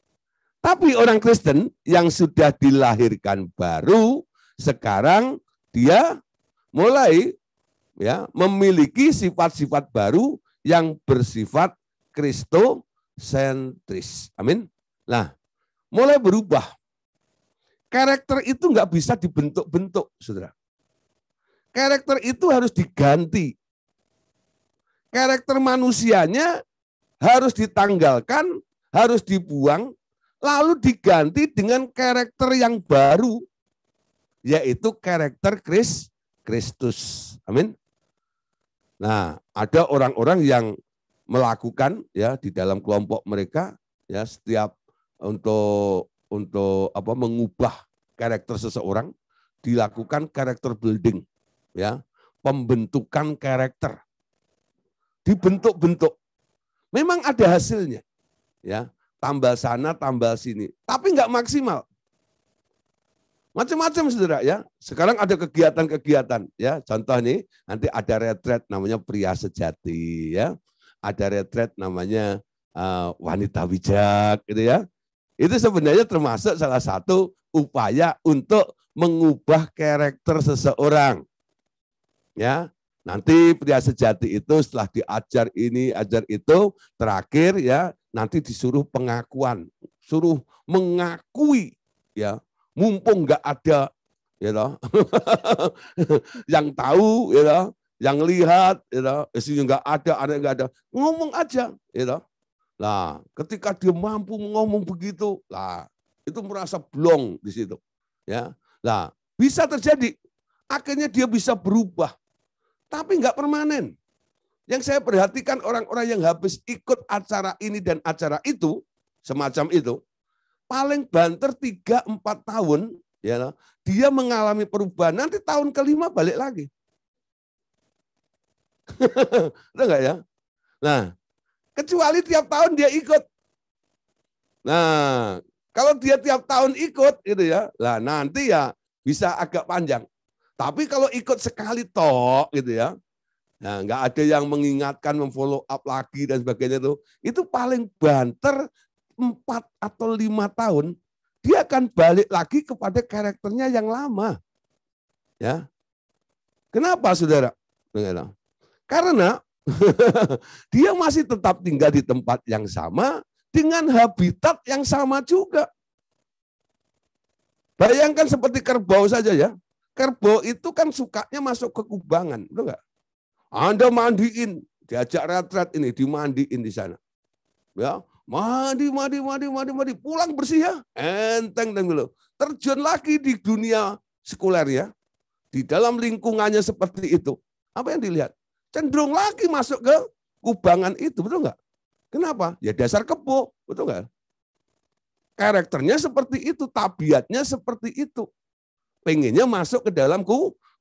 Tapi orang Kristen yang sudah dilahirkan baru, sekarang dia mulai, ya, memiliki sifat-sifat baru yang bersifat sentris. Amin. Nah, mulai berubah. Karakter itu nggak bisa dibentuk-bentuk, saudara. Karakter itu harus diganti. Karakter manusianya harus ditanggalkan, harus dibuang, lalu diganti dengan karakter yang baru, yaitu karakter Kristus. Amin. Nah, ada orang-orang yang melakukan ya di dalam kelompok mereka ya setiap untuk mengubah karakter seseorang dilakukan karakter building ya, pembentukan karakter. Dibentuk-bentuk. Memang ada hasilnya. Ya, tambal sana, tambal sini, tapi enggak maksimal. Macam-macam saudara ya. Sekarang ada kegiatan-kegiatan ya. Contoh nih, nanti ada retret namanya pria sejati ya. Ada retret namanya wanita bijak gitu ya. Itu sebenarnya termasuk salah satu upaya untuk mengubah karakter seseorang. Ya. Nanti pria sejati itu setelah diajar ini, ajar itu, terakhir ya nanti disuruh pengakuan, suruh mengakui ya. Mumpung nggak ada you know, yang tahu, you know, yang lihat, you know, isinya nggak ada, aneh nggak ada, ngomong aja. You know. Nah, ketika dia mampu ngomong begitu, lah itu merasa blong di situ. Ya, nah bisa terjadi, akhirnya dia bisa berubah, tapi nggak permanen. Yang saya perhatikan orang-orang yang habis ikut acara ini dan acara itu, semacam itu, paling banter 3-4 tahun, ya, dia mengalami perubahan. Nanti tahun kelima balik lagi. Udah enggak ya? Nah, kecuali tiap tahun dia ikut. Nah, kalau dia tiap tahun ikut, gitu ya, lah nanti ya bisa agak panjang. Tapi kalau ikut sekali tok, gitu ya, nah nggak ada yang mengingatkan, memfollow up lagi dan sebagainya itu paling banter 4 atau 5 tahun, dia akan balik lagi kepada karakternya yang lama. Ya. Kenapa, saudara? Karena dia masih tetap tinggal di tempat yang sama, dengan habitat yang sama juga. Bayangkan seperti kerbau saja ya. Kerbau itu kan sukanya masuk ke kubangan, betul nggak? Anda mandiin, diajak retret ini, dimandiin di sana. Ya. Mandi, pulang bersih ya, enteng dan dulu. Terjun lagi di dunia sekuler ya, di dalam lingkungannya seperti itu. Apa yang dilihat? Cenderung lagi masuk ke kubangan itu, betul nggak? Kenapa? Ya dasar kebo, betul nggak? Karakternya seperti itu, tabiatnya seperti itu. Pengennya masuk ke dalam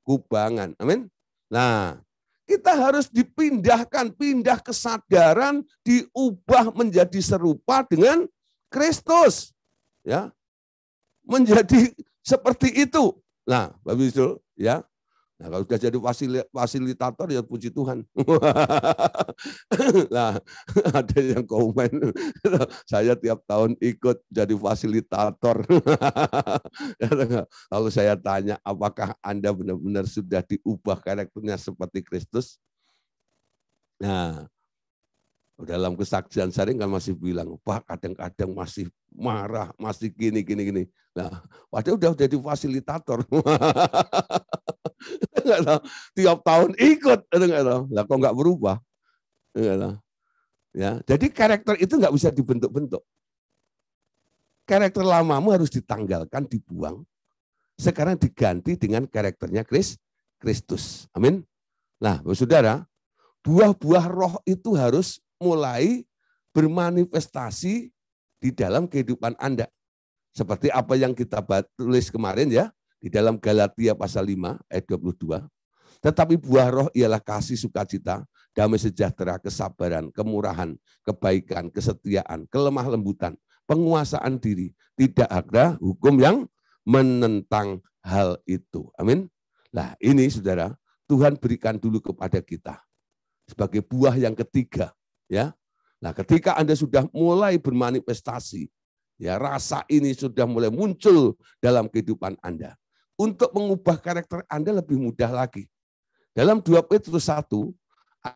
kubangan, amin. Nah, kita harus dipindahkan, pindah kesadaran, diubah menjadi serupa dengan Kristus. Ya. Menjadi seperti itu. Nah, Bapak Ibu, ya. Nah, kalau sudah jadi fasilitator ya puji Tuhan. Nah, ada yang komen, saya tiap tahun ikut jadi fasilitator. Kalau saya tanya, apakah Anda benar-benar sudah diubah karakternya seperti Kristus? Nah, dalam kesaksian sharing kan masih bilang, Pak kadang-kadang masih marah, masih gini. Nah, padahal udah jadi fasilitator. Tiap tahun ikut, lah kok nggak berubah? Ya, jadi karakter itu nggak bisa dibentuk-bentuk. Karakter lamamu harus ditanggalkan, dibuang. Sekarang diganti dengan karakternya Kristus. Amin. Nah, saudara, buah-buah roh itu harus mulai bermanifestasi di dalam kehidupan Anda. Seperti apa yang kita tulis kemarin ya, di dalam Galatia pasal 5 ayat 22. Tetapi buah roh ialah kasih, sukacita, damai sejahtera, kesabaran, kemurahan, kebaikan, kesetiaan, kelemah lembutan, penguasaan diri. Tidak ada hukum yang menentang hal itu. Amin. Nah ini saudara, Tuhan berikan dulu kepada kita sebagai buah yang ketiga. Ya, nah ketika Anda sudah mulai bermanifestasi, ya rasa ini sudah mulai muncul dalam kehidupan Anda. Untuk mengubah karakter Anda lebih mudah lagi. Dalam 2 Petrus 1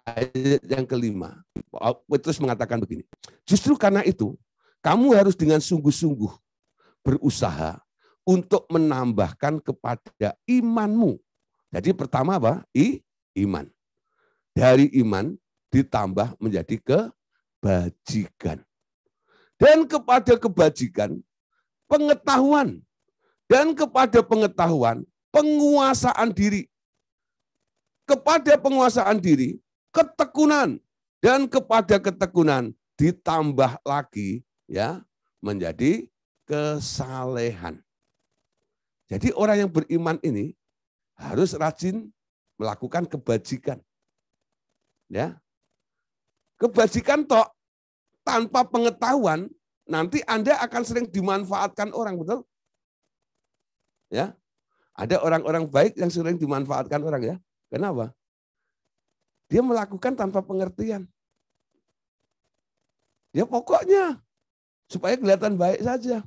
ayat yang kelima. Petrus mengatakan begini, justru karena itu kamu harus dengan sungguh-sungguh berusaha untuk menambahkan kepada imanmu. Jadi pertama apa? Iman. Dari iman ditambah menjadi kebajikan. Dan kepada kebajikan, pengetahuan. Dan kepada pengetahuan, penguasaan diri. Kepada penguasaan diri, ketekunan. Dan kepada ketekunan ditambah lagi ya menjadi kesalehan. Jadi orang yang beriman ini harus rajin melakukan kebajikan. Ya. Kebajikan tok tanpa pengetahuan nanti Anda akan sering dimanfaatkan orang, betul? Ya. Ada orang-orang baik yang sering dimanfaatkan orang ya. Kenapa? Dia melakukan tanpa pengertian. Ya pokoknya supaya kelihatan baik saja.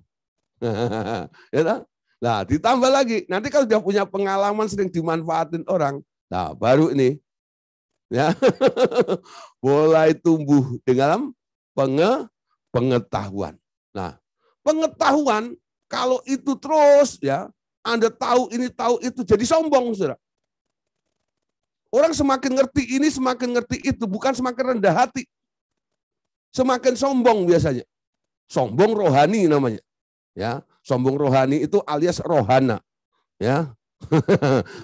Ya, nah, ditambah lagi, nanti kalau sudah punya pengalaman sering dimanfaatin orang, nah baru ini ya mulai tumbuh dengan pengetahuan. Nah, pengetahuan kalau itu terus ya, Anda tahu ini tahu itu jadi sombong, Saudara. Orang semakin ngerti ini, semakin ngerti itu, bukan semakin rendah hati. Semakin sombong biasanya. Sombong rohani namanya. Ya, sombong rohani itu alias rohana. Ya.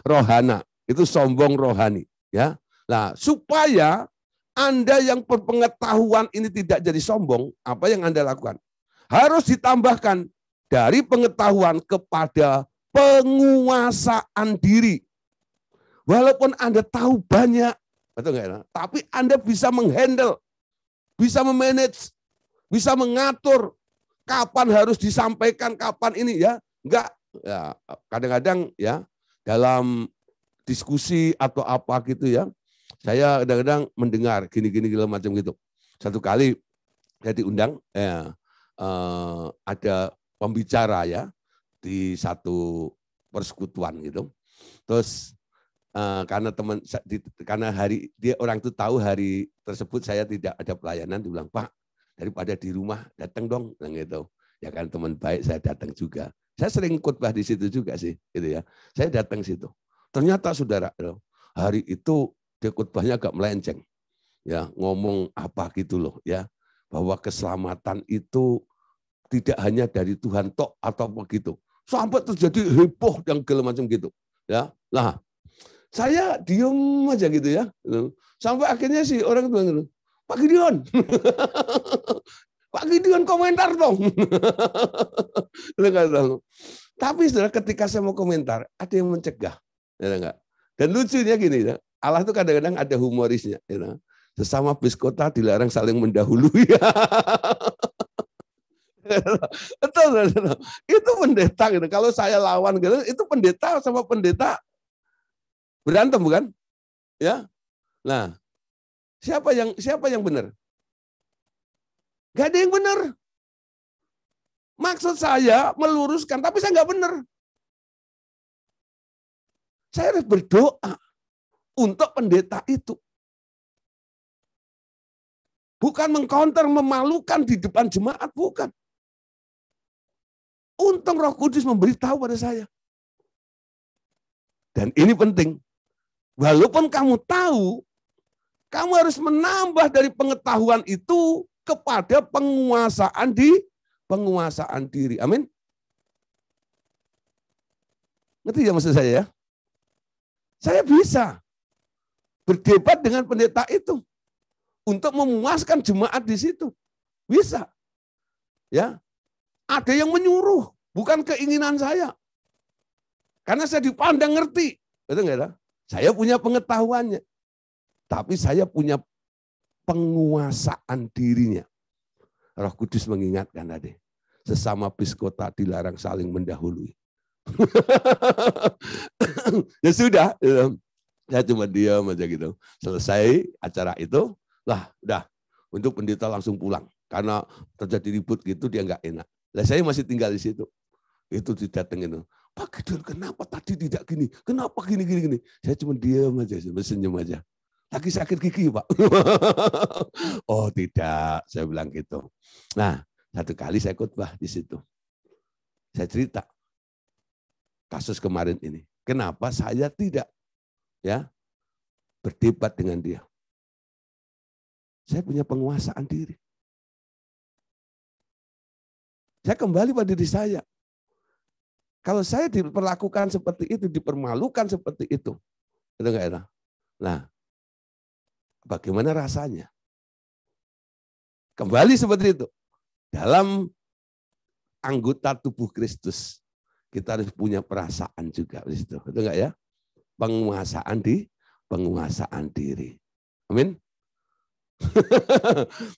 Rohana, itu sombong rohani, ya. Nah, supaya Anda yang berpengetahuan ini tidak jadi sombong, apa yang Anda lakukan? Harus ditambahkan dari pengetahuan kepada penguasaan diri. Walaupun Anda tahu banyak, betul enggak? Tapi Anda bisa menghandle, bisa memanage, bisa mengatur kapan harus disampaikan, kapan ini ya. Enggak, ya kadang-kadang ya dalam diskusi atau apa gitu ya, saya kadang-kadang mendengar gini-gini macam gitu. Satu kali saya diundang, ada pembicara ya di satu persekutuan gitu. Terus karena hari dia orang itu tahu hari tersebut saya tidak ada pelayanan, dia bilang, Pak, daripada di rumah datang dong, gitu. Ya kan teman baik saya datang juga. Saya sering khotbah di situ juga sih, gitu ya. Saya datang situ. Ternyata saudara, hari itu dia khotbahnya agak melenceng, ya ngomong apa gitu loh, ya bahwa keselamatan itu tidak hanya dari Tuhan tok atau begitu. Sampai terjadi heboh yang segala macam gitu, ya. Nah, saya diem aja gitu ya. Sampai akhirnya si orang bilang, Pak Gideon, Pak Gideon komentar dong. Tapi saudara, ketika saya mau komentar, ada yang mencegah. Dan lucunya gini, Allah itu kadang-kadang ada humorisnya. Sesama biskota dilarang saling mendahului. Betul, itu pendeta gitu. Kalau saya lawan gitu, itu pendeta sama pendeta berantem bukan? Ya. Nah, siapa yang benar? Gak ada yang benar. Maksud saya meluruskan, tapi saya nggak benar. Saya harus berdoa untuk pendeta itu. Bukan mengcounter, memalukan di depan jemaat, bukan. Untung Roh Kudus memberitahu pada saya. Dan ini penting. Walaupun kamu tahu, kamu harus menambah dari pengetahuan itu kepada penguasaan diri. Amin. Ngerti ya maksud saya ya? Saya bisa berdebat dengan pendeta itu untuk memuaskan jemaat di situ. Bisa. Ya. Ada yang menyuruh, bukan keinginan saya. Karena saya dipandang ngerti. Betul enggak? Saya punya pengetahuannya. Tapi saya punya penguasaan dirinya. Roh Kudus mengingatkan tadi. Sesama biskota dilarang saling mendahului. Ya sudah. Saya cuma diam aja gitu. Selesai acara itu, lah udah. Untuk pendeta langsung pulang. Karena terjadi ribut gitu dia nggak enak. Lah saya masih tinggal di situ. Itu didatengin. Pak Gideon, kenapa tadi tidak gini? Kenapa gini? Saya cuma diam aja, senyum aja. lagi sakit gigi Pak. Oh tidak, saya bilang gitu. Nah, satu kali saya khotbah di situ. Saya cerita kasus kemarin ini. Kenapa saya tidak berdebat dengan dia? Saya punya penguasaan diri. Saya kembali pada diri saya. Kalau saya diperlakukan seperti itu, dipermalukan seperti itu enggak enak. Nah, bagaimana rasanya? Kembali seperti itu. Dalam anggota tubuh Kristus, kita harus punya perasaan juga di situ. Betul enggak ya? Penguasaan diri. Amin.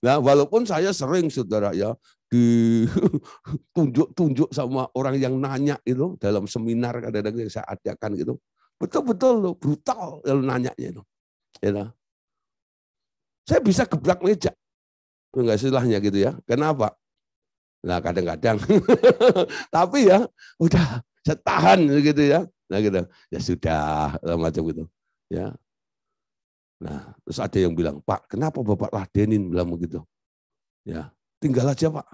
Nah, walaupun saya sering saudara ya ditunjuk-tunjuk sama orang yang nanya itu dalam seminar kadang-kadang yang saya adakan gitu. Betul-betul loh, brutal kalau nanyanya itu. Ya, saya bisa gebrak meja. Enggak istilahnya gitu ya. Kenapa? Nah, kadang-kadang tapi ya udah saya tahan gitu ya. Nah, gitu. Ya sudah macam gitu. Ya. Nah, terus ada yang bilang, "Pak, kenapa Bapak ladenin?" bilang begitu. Ya, tinggal aja, Pak.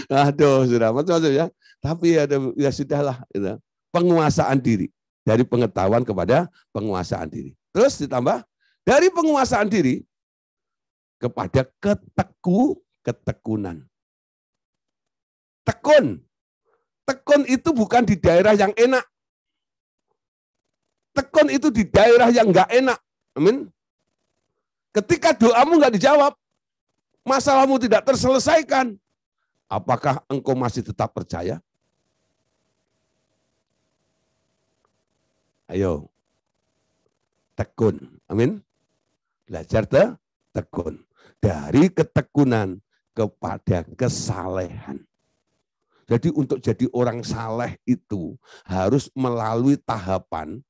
Aduh, sudah macam-macam ya. Tapi ya sudahlah, gitu. Penguasaan diri. Dari pengetahuan kepada penguasaan diri. Terus ditambah dari penguasaan diri kepada ketekunan. Tekun. Tekun itu bukan di daerah yang enak. Tekun itu di daerah yang enggak enak. Amin. Ketika doamu enggak dijawab, masalahmu tidak terselesaikan, apakah engkau masih tetap percaya? Ayo. Tekun. Amin. Belajar tekun. Dari ketekunan kepada kesalehan. Jadi untuk jadi orang saleh itu harus melalui tahapan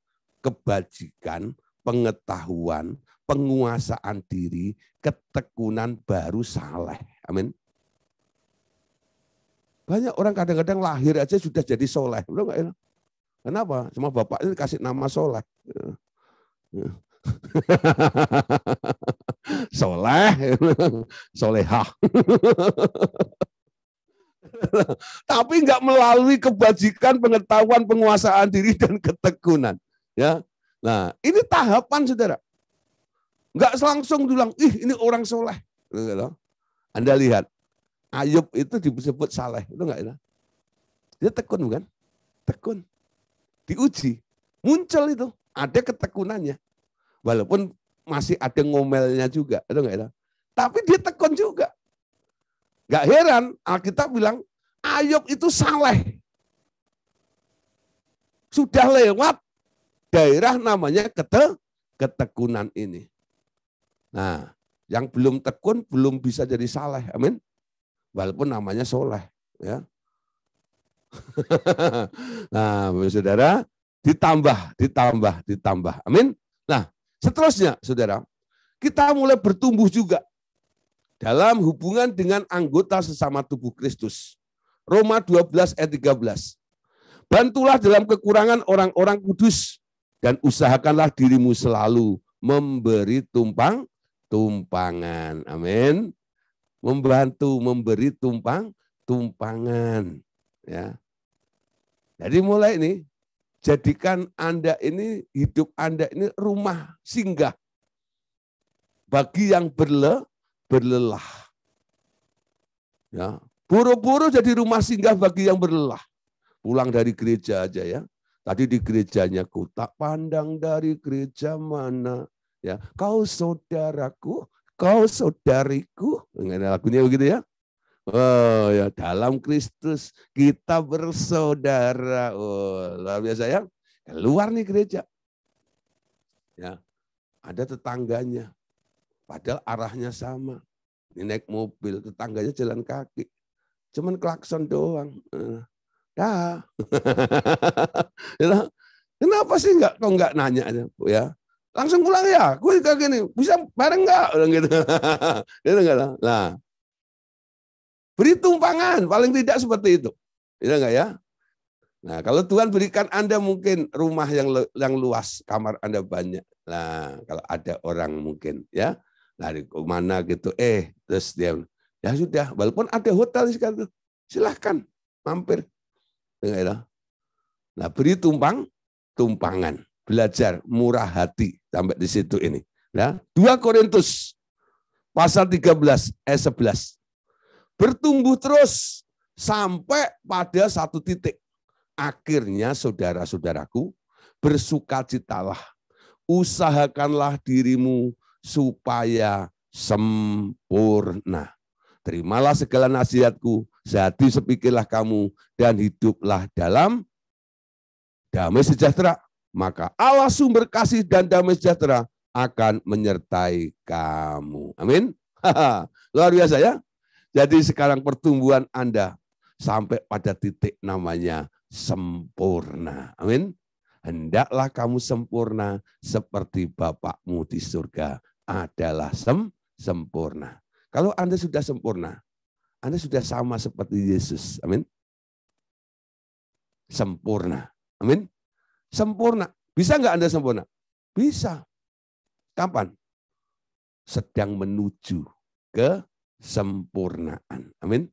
kebajikan, pengetahuan, penguasaan diri, ketekunan baru saleh. Amin. Banyak orang kadang-kadang lahir aja sudah jadi soleh. Betul nggak ya? Kenapa? Cuma bapak ini kasih nama soleh. Soleh, solehah. Tapi nggak melalui kebajikan, pengetahuan, penguasaan diri dan ketekunan. Ya, nah ini tahapan saudara. Nggak langsung bilang, ih ini orang soleh. Anda lihat, Ayub itu disebut saleh, itu nggak ya? Dia tekun bukan? Tekun. Diuji, muncul itu, ada ketekunannya. Walaupun masih ada ngomelnya juga, itu nggak ya? Tapi dia tekun juga. Nggak heran, Alkitab bilang, Ayub itu saleh. Sudah lewat daerah namanya ketekunan ini. Nah, yang belum tekun belum bisa jadi saleh, amin. Walaupun namanya soleh, ya. Nah, saudara, ditambah, amin. Nah, seterusnya, saudara, kita mulai bertumbuh juga dalam hubungan dengan anggota sesama tubuh Kristus. Roma 12 ayat 13. Bantulah dalam kekurangan orang-orang kudus dan usahakanlah dirimu selalu memberi tumpangan. Amin. Membantu, memberi tumpangan. Ya. Jadi mulai ini, jadikan Anda ini, hidup Anda ini rumah singgah. Bagi yang berlelah. Ya. Buru-buru jadi rumah singgah bagi yang berlelah. Pulang dari gereja aja ya. Tadi di gerejanya, ku tak pandang dari gereja mana. Ya, kau saudaraku, kau saudariku. Lagunya begitu ya. Oh ya, dalam Kristus kita bersaudara. Oh, luar biasa ya. Keluar nih gereja. Ya, ada tetangganya. Padahal arahnya sama. Ini naik mobil, tetangganya jalan kaki. Cuman klakson doang. Dah. Kenapa sih kok nggak nanya aja, ya? Langsung pulang ya. Gue kayak gini, bisa bareng nggak? Gitu. Nah, beri tumpangan, paling tidak seperti itu. Iya enggak ya? Nah, kalau Tuhan berikan Anda mungkin rumah yang luas, kamar Anda banyak, Nah, kalau ada orang mungkin ya lari ke mana gitu, terus dia ya sudah, walaupun ada hotel sekarang, silahkan mampir. Nah, beri tumpangan, belajar murah hati sampai di situ ini. Ya, 2 Korintus pasal 13 ayat 11. Bertumbuh terus sampai pada satu titik. Akhirnya saudara-saudaraku, bersukacitalah, usahakanlah dirimu supaya sempurna. Terimalah segala nasihatku, sehati sepikirlah kamu, dan hiduplah dalam damai sejahtera. Maka Allah sumber kasih dan damai sejahtera akan menyertai kamu. Amin. Luar biasa ya. Jadi sekarang pertumbuhan Anda sampai pada titik namanya sempurna. Amin. Hendaklah kamu sempurna seperti Bapakmu di surga adalah sempurna. Kalau Anda sudah sempurna, Anda sudah sama seperti Yesus. Amin. Sempurna. Amin. Sempurna. Bisa nggak Anda sempurna? Bisa. Kapan? Sedang menuju ke kesempurnaan. Amin.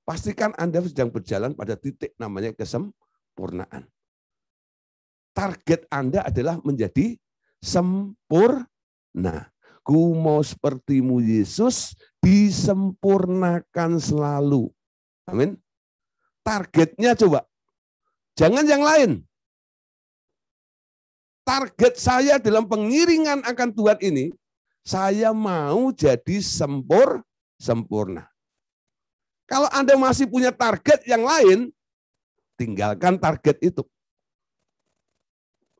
Pastikan Anda sedang berjalan pada titik namanya kesempurnaan. Target Anda adalah menjadi sempurna. Ku mau sepertimu Yesus, disempurnakan selalu. Amin. Targetnya coba. Jangan yang lain. Target saya dalam pengiringan akan Tuhan ini, saya mau jadi sempurna. Kalau Anda masih punya target yang lain, tinggalkan target itu.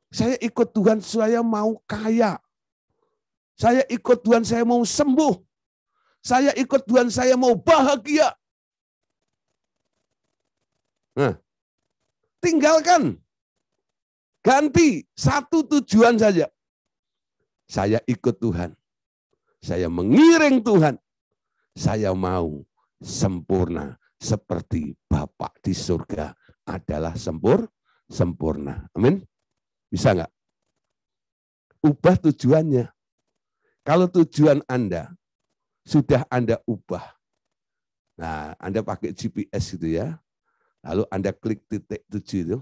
Saya ikut Tuhan, saya mau kaya. Saya ikut Tuhan, saya mau sembuh. Saya ikut Tuhan, saya mau bahagia. Nah, tinggalkan. Ganti satu tujuan saja. Saya ikut Tuhan. Saya mengiring Tuhan. Saya mau sempurna seperti Bapa di surga adalah sempurna. Amin. Bisa enggak? Ubah tujuannya. Kalau tujuan Anda sudah Anda ubah. Nah, Anda pakai GPS gitu ya. Lalu Anda klik titik 7 itu.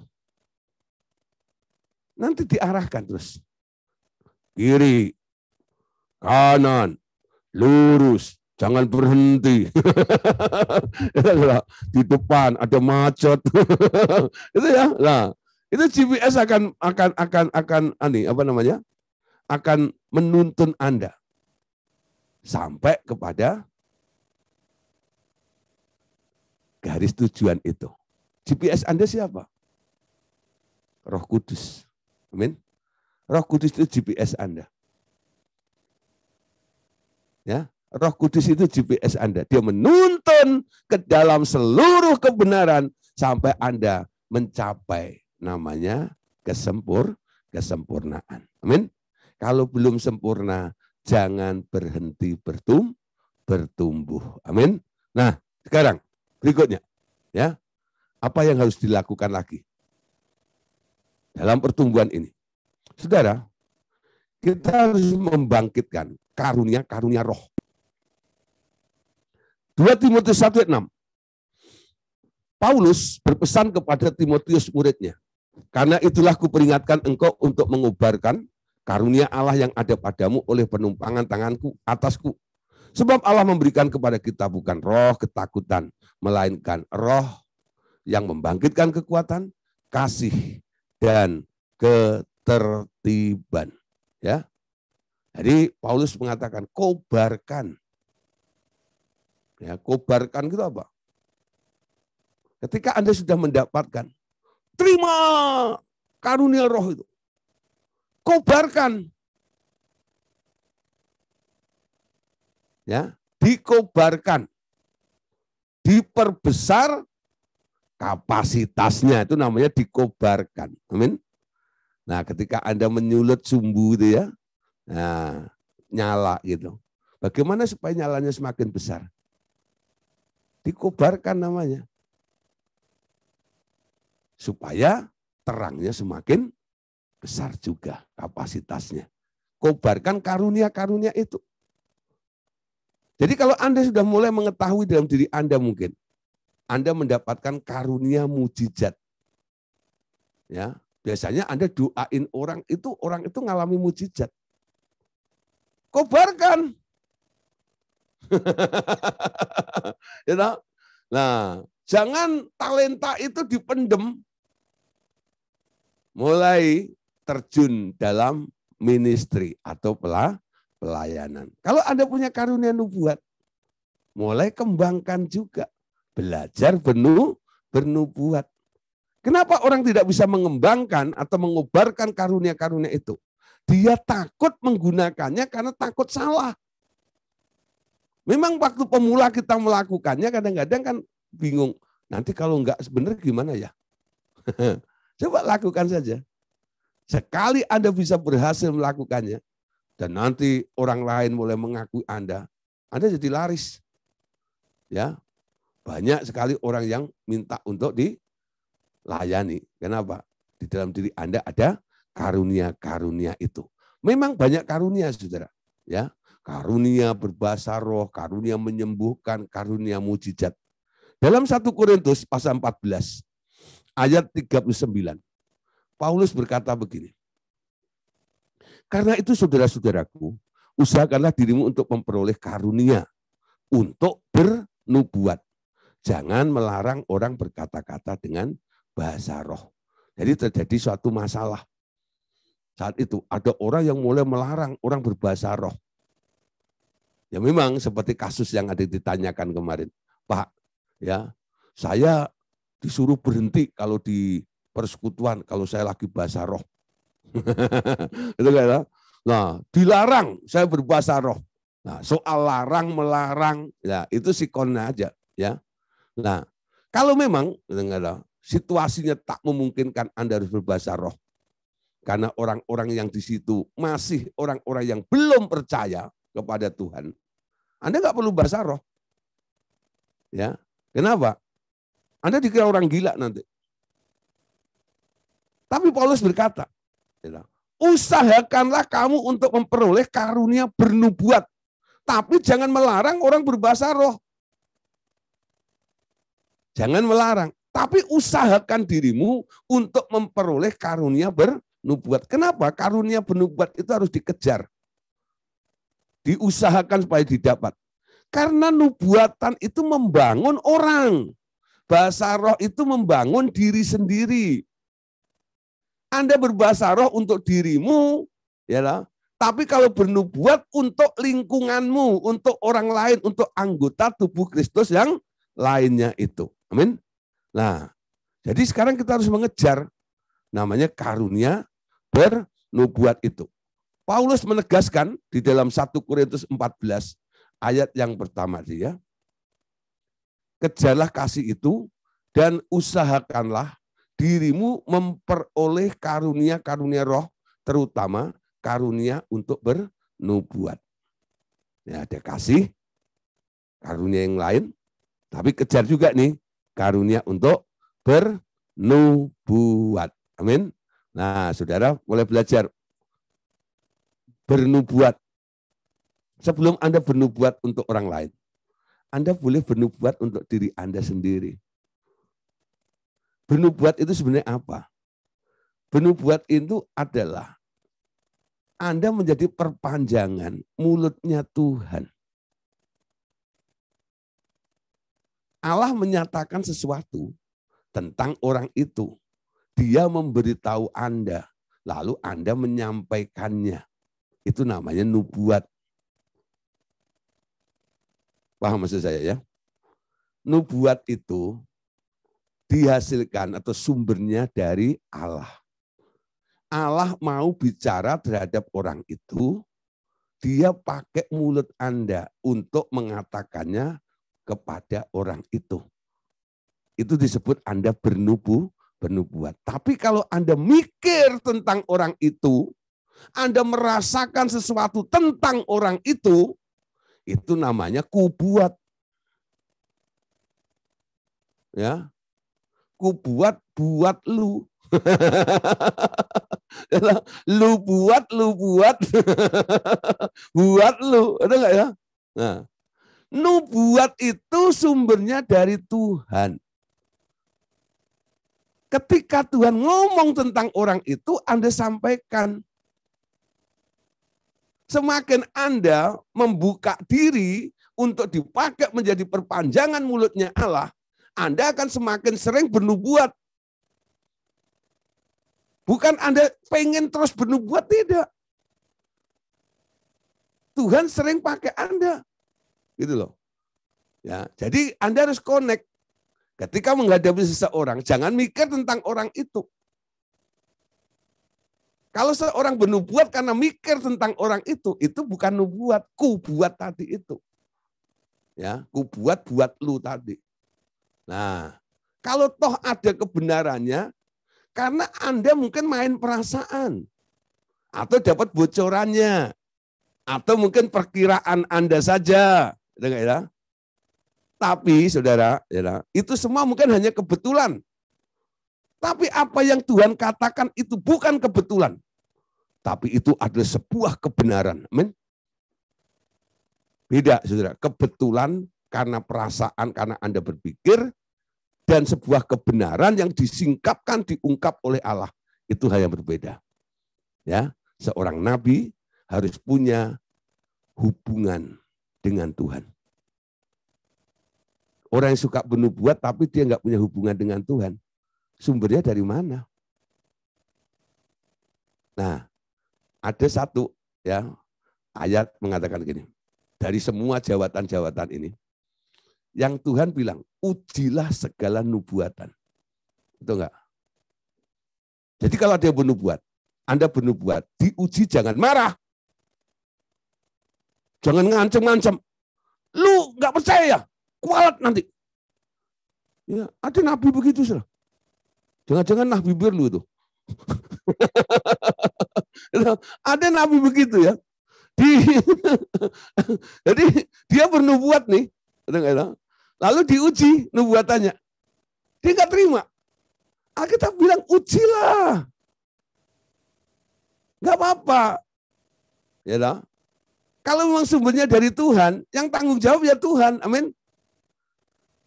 Nanti diarahkan terus. Kiri, kanan, lurus, jangan berhenti. Di depan ada macet. Itu ya. Nah, itu GPS akan akan menuntun Anda sampai kepada garis tujuan itu. GPS Anda siapa? Roh Kudus. Amin. Roh Kudus itu GPS Anda. Ya, Roh Kudus itu GPS Anda. Dia menuntun ke dalam seluruh kebenaran sampai Anda mencapai namanya kesempurnaan. Amin. Kalau belum sempurna, jangan berhenti bertumbuh. Amin. Nah, sekarang berikutnya, ya, apa yang harus dilakukan lagi dalam pertumbuhan ini? Saudara, kita harus membangkitkan karunia roh. 2 Timotius 1:6. Paulus berpesan kepada Timotius muridnya, karena itulah kuperingatkan engkau untuk mengubarkan karunia Allah yang ada padamu oleh penumpangan tanganku atasku. Sebab Allah memberikan kepada kita bukan roh ketakutan, melainkan roh yang membangkitkan kekuatan, kasih, dan ketertiban. Ya. Jadi Paulus mengatakan kobarkan. Ya, kobarkan itu apa? Ketika Anda sudah mendapatkan, terima karunia roh itu. Kobarkan. Ya, dikobarkan. Diperbesar kapasitasnya, itu namanya dikobarkan. Amin. Nah, ketika Anda menyulut sumbu itu ya, nah, nyala gitu. Bagaimana supaya nyalanya semakin besar? Dikobarkan namanya. Supaya terangnya semakin besar juga kapasitasnya. kobarkan karunia-karunia itu. Jadi kalau Anda sudah mulai mengetahui dalam diri Anda mungkin, Anda mendapatkan karunia mujizat. Ya, biasanya Anda doain orang itu ngalami mujizat. Kobarkan. Nah, jangan talenta itu dipendem. Mulai terjun dalam ministry atau pelayanan. Kalau Anda punya karunia nubuat, mulai kembangkan juga. Belajar bernubuat. Kenapa orang tidak bisa mengembangkan atau mengobarkan karunia-karunia itu? Dia takut menggunakannya karena takut salah. Memang waktu pemula kita melakukannya kadang-kadang kan bingung. Nanti kalau enggak benar gimana ya? Coba lakukan saja. Sekali Anda bisa berhasil melakukannya, dan nanti orang lain mulai mengakui Anda jadi laris. Ya, banyak sekali orang yang minta untuk dilayani. Kenapa? Di dalam diri Anda ada karunia-karunia itu. Memang banyak karunia, saudara. Ya, karunia berbahasa roh, karunia menyembuhkan, karunia mujizat. Dalam 1 Korintus pasal 14 ayat 39. Paulus berkata begini, karena itu saudara-saudaraku, usahakanlah dirimu untuk memperoleh karunia, untuk bernubuat. Jangan melarang orang berkata-kata dengan bahasa roh. Jadi terjadi suatu masalah. Saat itu ada orang yang mulai melarang orang berbahasa roh. Ya memang seperti kasus yang ada ditanyakan kemarin. Pak, ya saya disuruh berhenti kalau di persekutuan kalau saya lagi bahasa roh. Itu kan? Nah, dilarang saya berbahasa roh. Nah, soal larang melarang ya itu sikonnya aja ya. Nah, kalau memang situasinya tak memungkinkan Anda harus berbahasa roh. Karena orang-orang yang di situ masih orang-orang yang belum percaya kepada Tuhan. Anda nggak perlu bahasa roh. Ya. Kenapa? Anda dikira orang gila nanti. Tapi Paulus berkata, usahakanlah kamu untuk memperoleh karunia bernubuat. Tapi jangan melarang orang berbahasa roh. Jangan melarang. Tapi usahakan dirimu untuk memperoleh karunia bernubuat. Kenapa? Karunia bernubuat itu harus dikejar. Diusahakan supaya didapat. Karena nubuatan itu membangun orang. Bahasa roh itu membangun diri sendiri. Anda berbahasa roh untuk dirimu, ya lah. Tapi kalau bernubuat untuk lingkunganmu, untuk orang lain, untuk anggota tubuh Kristus yang lainnya itu. Amin. Nah, jadi sekarang kita harus mengejar namanya karunia bernubuat itu. Paulus menegaskan di dalam 1 Korintus 14 ayat yang pertama dia. Kejarlah kasih itu dan usahakanlah dirimu memperoleh karunia-karunia roh, terutama karunia untuk bernubuat. Ya, ada kasih, karunia yang lain, tapi kejar juga nih karunia untuk bernubuat. Amin. Nah, saudara mulai belajar bernubuat. Sebelum Anda bernubuat untuk orang lain, Anda boleh bernubuat untuk diri Anda sendiri. Bernubuat itu sebenarnya apa? Bernubuat itu adalah Anda menjadi perpanjangan mulutnya Tuhan. Allah menyatakan sesuatu tentang orang itu. Dia memberitahu Anda, lalu Anda menyampaikannya. Itu namanya nubuat. Paham maksud saya ya? Nubuat itu dihasilkan atau sumbernya dari Allah. Allah mau bicara terhadap orang itu, dia pakai mulut Anda untuk mengatakannya kepada orang itu. Itu disebut Anda bernubuat. Tapi kalau Anda mikir tentang orang itu, Anda merasakan sesuatu tentang orang itu namanya kubuat. Ya. Kubuat buat lu. Lu buat, buat lu, ada nggak ya? Nah, nubuat itu sumbernya dari Tuhan. Ketika Tuhan ngomong tentang orang itu, Anda sampaikan. Semakin Anda membuka diri untuk dipakai menjadi perpanjangan mulutnya Allah, Anda akan semakin sering bernubuat. Bukan Anda pengen terus bernubuat, tidak. Tuhan sering pakai Anda. Gitu loh. Ya, jadi Anda harus connect. Ketika menghadapi seseorang, jangan mikir tentang orang itu. Kalau seorang bernubuat karena mikir tentang orang itu bukan nubuat, ku buat tadi itu. Ya, ku buat lu tadi. Nah, kalau toh ada kebenarannya, karena Anda mungkin main perasaan, atau dapat bocorannya, atau mungkin perkiraan Anda saja. Ya? Tapi saudara, ya, itu semua mungkin hanya kebetulan. Tapi apa yang Tuhan katakan itu bukan kebetulan. Tapi itu adalah sebuah kebenaran. Amin. Beda, saudara. Kebetulan karena perasaan, karena Anda berpikir, dan sebuah kebenaran yang disingkapkan, diungkap oleh Allah. Itu hal yang berbeda. Ya, seorang nabi harus punya hubungan dengan Tuhan. Orang yang suka bernubuat tapi dia nggak punya hubungan dengan Tuhan, sumbernya dari mana? Nah, ada satu ya ayat mengatakan gini, dari semua jawatan-jawatan ini, yang Tuhan bilang, ujilah segala nubuatan. Itu enggak? Jadi kalau dia bernubuat, Anda bernubuat, diuji jangan marah. Jangan ngancem-ngancem. Lu enggak percaya, kualat nanti. Ya, ada nabi begitu, saudara. Jangan-jangan nabi bir lu itu. Ada nabi begitu ya. Jadi dia bernubuat nih. Lalu diuji nubuatannya. Dia nggak terima. Alkitab bilang ujilah. Nggak apa-apa. Ya lah. Kalau memang sumbernya dari Tuhan, yang tanggung jawab ya Tuhan. Amin.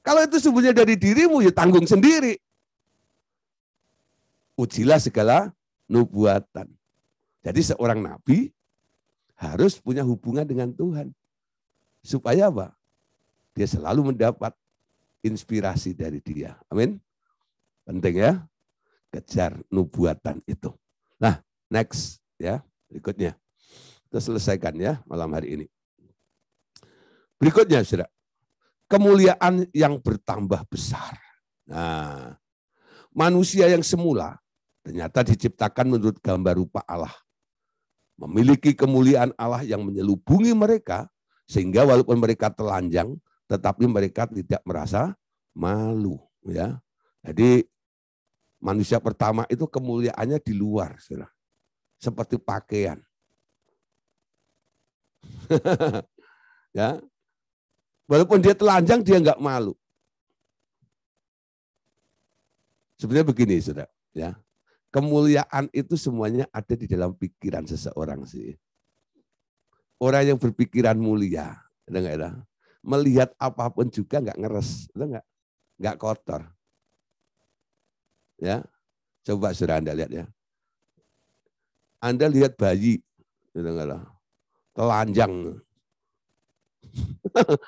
Kalau itu sumbernya dari dirimu, ya tanggung sendiri. Ujilah segala nubuatan. Jadi seorang nabi harus punya hubungan dengan Tuhan. Supaya apa? Dia selalu mendapat inspirasi dari dia. Amin. Penting ya. Kejar nubuatan itu. Nah, next ya, berikutnya. Kita selesaikan ya malam hari ini. Berikutnya, saudara. Kemuliaan yang bertambah besar. Nah, manusia yang semula ternyata diciptakan menurut gambar rupa Allah. Memiliki kemuliaan Allah yang menyelubungi mereka, sehingga walaupun mereka telanjang, tetapi mereka tidak merasa malu. Ya, jadi manusia pertama itu kemuliaannya di luar, saudara. Seperti pakaian. Ya, walaupun dia telanjang, dia nggak malu. Sebenarnya begini, saudara. Ya, kemuliaan itu semuanya ada di dalam pikiran seseorang sih. Orang yang berpikiran mulia, melihat apapun juga nggak ngeres, nggak kotor. Ya, coba saudara Anda lihat ya. Anda lihat bayi, telanjang.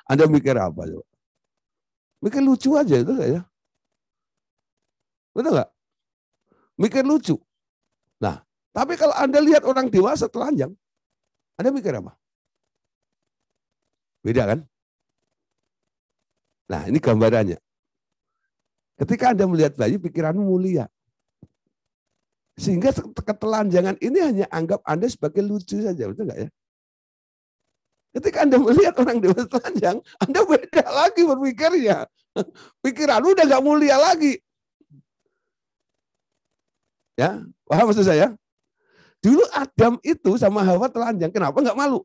Anda mikir apa? Coba? Mikir lucu aja itu ya. Betul nggak? Mikir lucu. Nah, tapi kalau Anda lihat orang dewasa telanjang, Anda mikir apa? Beda kan? Nah, ini gambarannya. Ketika Anda melihat bayi, pikiranmu mulia. Sehingga ketelanjangan ini hanya anggap Anda sebagai lucu saja, betul nggak ya? Ketika Anda melihat orang dewasa telanjang, Anda beda lagi berpikirnya. Pikiranmu udah nggak mulia lagi. Ya, paham maksud saya? Dulu Adam itu sama Hawa telanjang, kenapa nggak malu?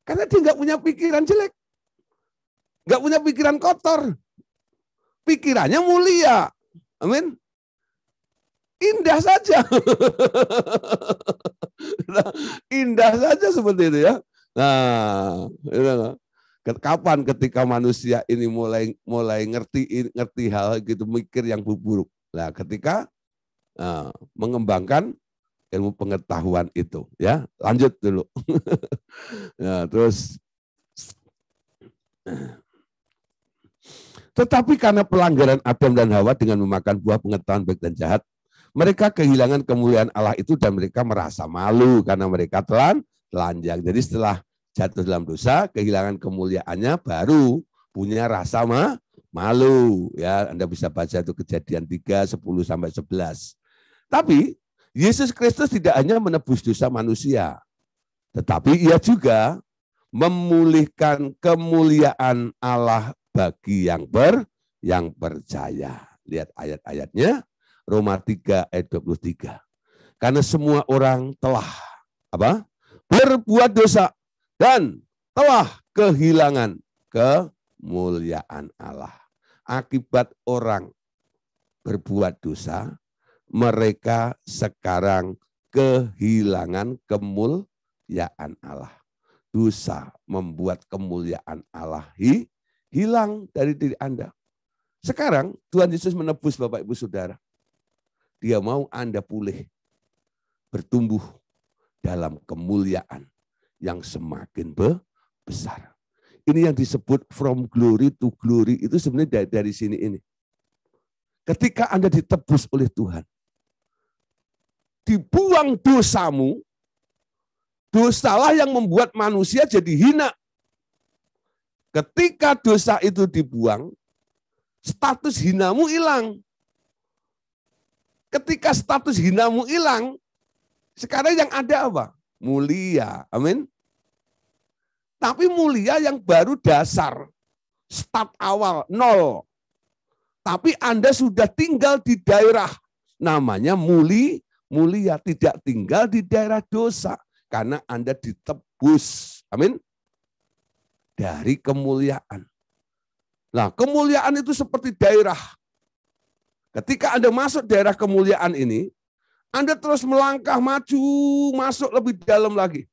Karena dia nggak punya pikiran jelek, nggak punya pikiran kotor, pikirannya mulia, amin. Indah saja. Indah saja seperti itu ya. Nah, kapan ketika manusia ini mulai ngerti hal gitu, mikir yang buruk. Nah, ketika mengembangkan ilmu pengetahuan itu, ya. Lanjut dulu. Ya, terus tetapi karena pelanggaran Adam dan Hawa dengan memakan buah pengetahuan baik dan jahat, mereka kehilangan kemuliaan Allah itu dan mereka merasa malu karena mereka telanjang. Jadi setelah jatuh dalam dosa, kehilangan kemuliaannya, baru punya rasa malu. Ya, Anda bisa baca itu Kejadian 3, 10 sampai 11. Tapi Yesus Kristus tidak hanya menebus dosa manusia, tetapi ia juga memulihkan kemuliaan Allah bagi yang percaya. Lihat ayat-ayatnya. Roma 3 ayat 23. Karena semua orang telah berbuat dosa dan telah kehilangan kemuliaan Allah. Akibat orang berbuat dosa, mereka sekarang kehilangan kemuliaan Allah. Dosa membuat kemuliaan Allah hilang dari diri Anda. Sekarang Tuhan Yesus menebus Bapak Ibu Saudara. Dia mau Anda pulih, bertumbuh dalam kemuliaan yang semakin besar. Ini yang disebut from glory to glory, itu sebenarnya dari sini ini. Ketika Anda ditebus oleh Tuhan, dibuang dosamu, dosalah yang membuat manusia jadi hina. Ketika dosa itu dibuang, status hinamu hilang. Ketika status hinamu hilang, sekarang yang ada apa? Mulia. Amin. Tapi mulia yang baru dasar. Start awal, nol. Tapi Anda sudah tinggal di daerah. Namanya mulia. Tidak tinggal di daerah dosa. Karena Anda ditebus. Amin. Dari kemuliaan. Nah, kemuliaan itu seperti daerah. Ketika Anda masuk daerah kemuliaan ini, Anda terus melangkah maju, masuk lebih dalam lagi.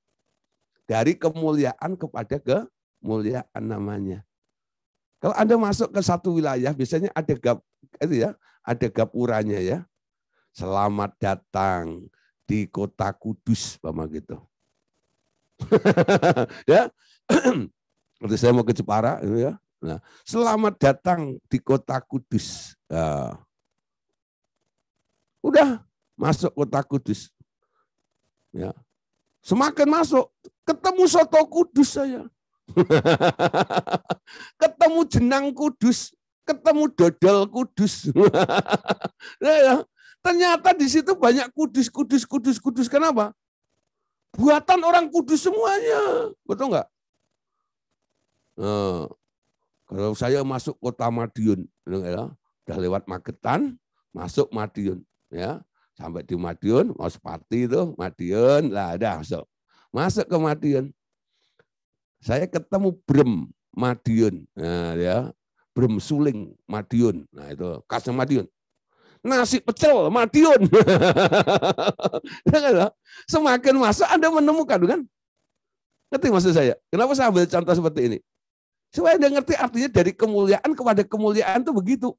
Dari kemuliaan kepada kemuliaan namanya. Kalau Anda masuk ke satu wilayah, biasanya ada gapurannya ya. Selamat datang di kota Kudus, Bapak gitu. Ya. Seperti saya mau ke Jepara, ya. Nah, selamat datang di kota Kudus. Nah, udah masuk kota Kudus. Ya. Semakin masuk, ketemu soto Kudus saya. Ketemu jenang Kudus, ketemu dodol Kudus. Ya, ternyata di situ banyak Kudus. Kenapa? Buatan orang Kudus semuanya. Betul enggak? Nah, kalau saya masuk kota Madiun, ya, udah lewat Magetan, masuk Madiun. Ya, sampai di Madiun, mau sepati itu, Madiun, lah ada masuk ke Madiun. Saya ketemu Brem Madiun, nah, ya, Brem Suling Madiun, nah itu khasnya Madiun. Nasi pecel Madiun. Semakin masuk Anda menemukan, kan? Ngerti maksud saya? Kenapa saya ambil contoh seperti ini? Supaya Anda ngerti artinya dari kemuliaan kepada kemuliaan itu begitu.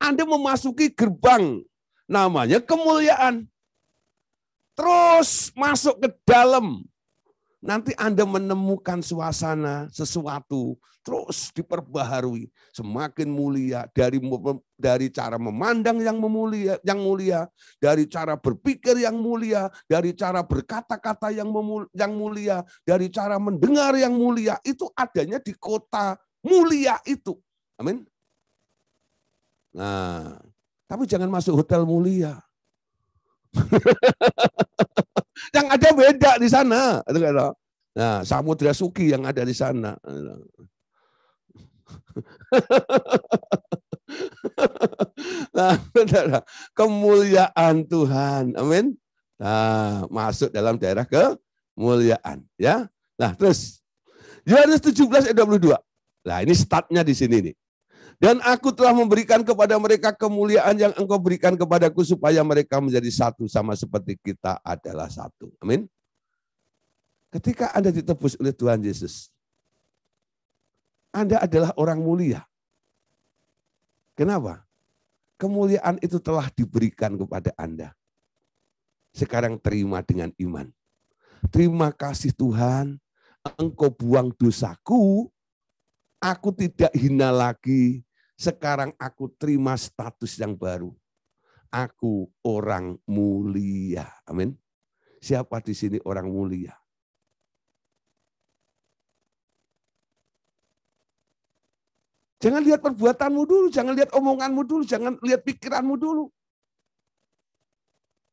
Anda memasuki gerbang, namanya kemuliaan. Terus masuk ke dalam. Nanti Anda menemukan suasana, sesuatu, terus diperbaharui. Semakin mulia, dari cara memandang yang mulia, dari cara berpikir yang mulia, dari cara berkata-kata yang mulia, dari cara mendengar yang mulia. Itu adanya di kota mulia itu. Amin. Nah, tapi jangan masuk hotel mulia. Yang ada beda di sana. Nah, Samudra Suki yang ada di sana. Nah, kemuliaan Tuhan. Amin. Nah, masuk dalam daerah kemuliaan. Ya. Nah, terus Yohanes 17 ayat 22. Nah, ini startnya di sini nih. Dan aku telah memberikan kepada mereka kemuliaan yang engkau berikan kepadaku supaya mereka menjadi satu sama seperti kita adalah satu. Amin. Ketika Anda ditebus oleh Tuhan Yesus, Anda adalah orang mulia. Kenapa? Kemuliaan itu telah diberikan kepada Anda. Sekarang terima dengan iman. Terima kasih Tuhan, engkau buang dosaku, aku tidak hina lagi. Sekarang aku terima status yang baru. Aku orang mulia. Amin. Siapa di sini orang mulia? Jangan lihat perbuatanmu dulu, jangan lihat omonganmu dulu, jangan lihat pikiranmu dulu.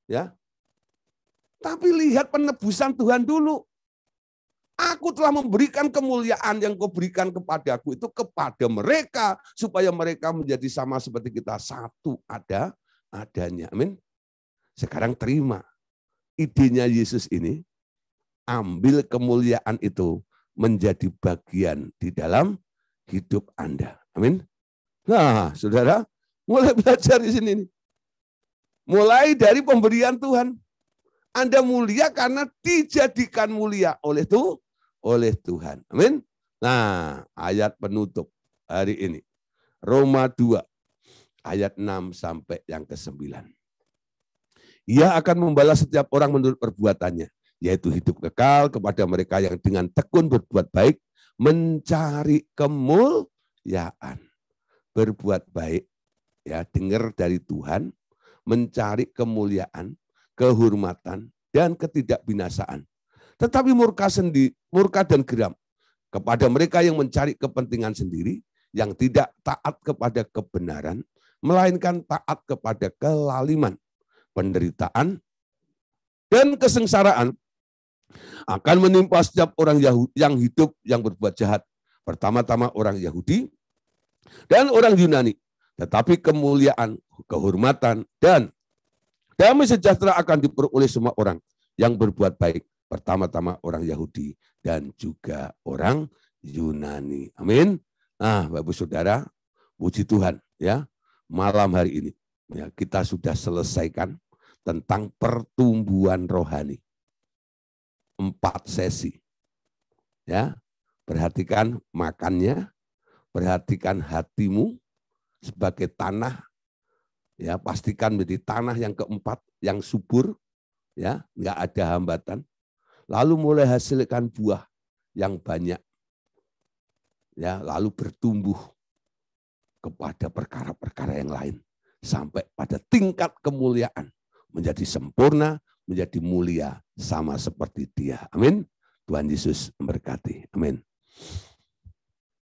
Ya. Tapi lihat penebusan Tuhan dulu. Aku telah memberikan kemuliaan yang kau berikan kepadaku itu kepada mereka supaya mereka menjadi sama seperti kita, satu adanya. Amin. Sekarang terima idenya Yesus ini, ambil kemuliaan itu menjadi bagian di dalam hidup Anda. Amin. Nah, saudara, mulai belajar di sini. Mulai dari pemberian Tuhan. Anda mulia karena dijadikan mulia oleh Tuhan. Amin. Nah, ayat penutup hari ini. Roma 2, ayat 6 sampai yang ke-9. Ia akan membalas setiap orang menurut perbuatannya, yaitu hidup kekal kepada mereka yang dengan tekun berbuat baik, mencari kemuliaan. Berbuat baik, ya, dengar dari Tuhan, mencari kemuliaan, kehormatan, dan ketidakbinasaan. Tetapi murka dan geram kepada mereka yang mencari kepentingan sendiri, yang tidak taat kepada kebenaran, melainkan taat kepada kelaliman, penderitaan, dan kesengsaraan akan menimpa setiap orang yang hidup yang berbuat jahat. Pertama-tama orang Yahudi dan orang Yunani. Tetapi kemuliaan, kehormatan, dan damai sejahtera akan diperoleh semua orang yang berbuat baik. Pertama-tama orang Yahudi dan juga orang Yunani. Amin. Nah, Bapak Saudara, puji Tuhan ya. Malam hari ini ya, kita sudah selesaikan tentang pertumbuhan rohani. 4 sesi. Ya. Perhatikan makannya, perhatikan hatimu sebagai tanah. Ya, pastikan menjadi tanah yang keempat, yang subur, ya, nggak ada hambatan. Lalu mulai hasilkan buah yang banyak, ya, lalu bertumbuh kepada perkara-perkara yang lain sampai pada tingkat kemuliaan, menjadi sempurna, menjadi mulia sama seperti Dia. Amin. Tuhan Yesus memberkati. Amin.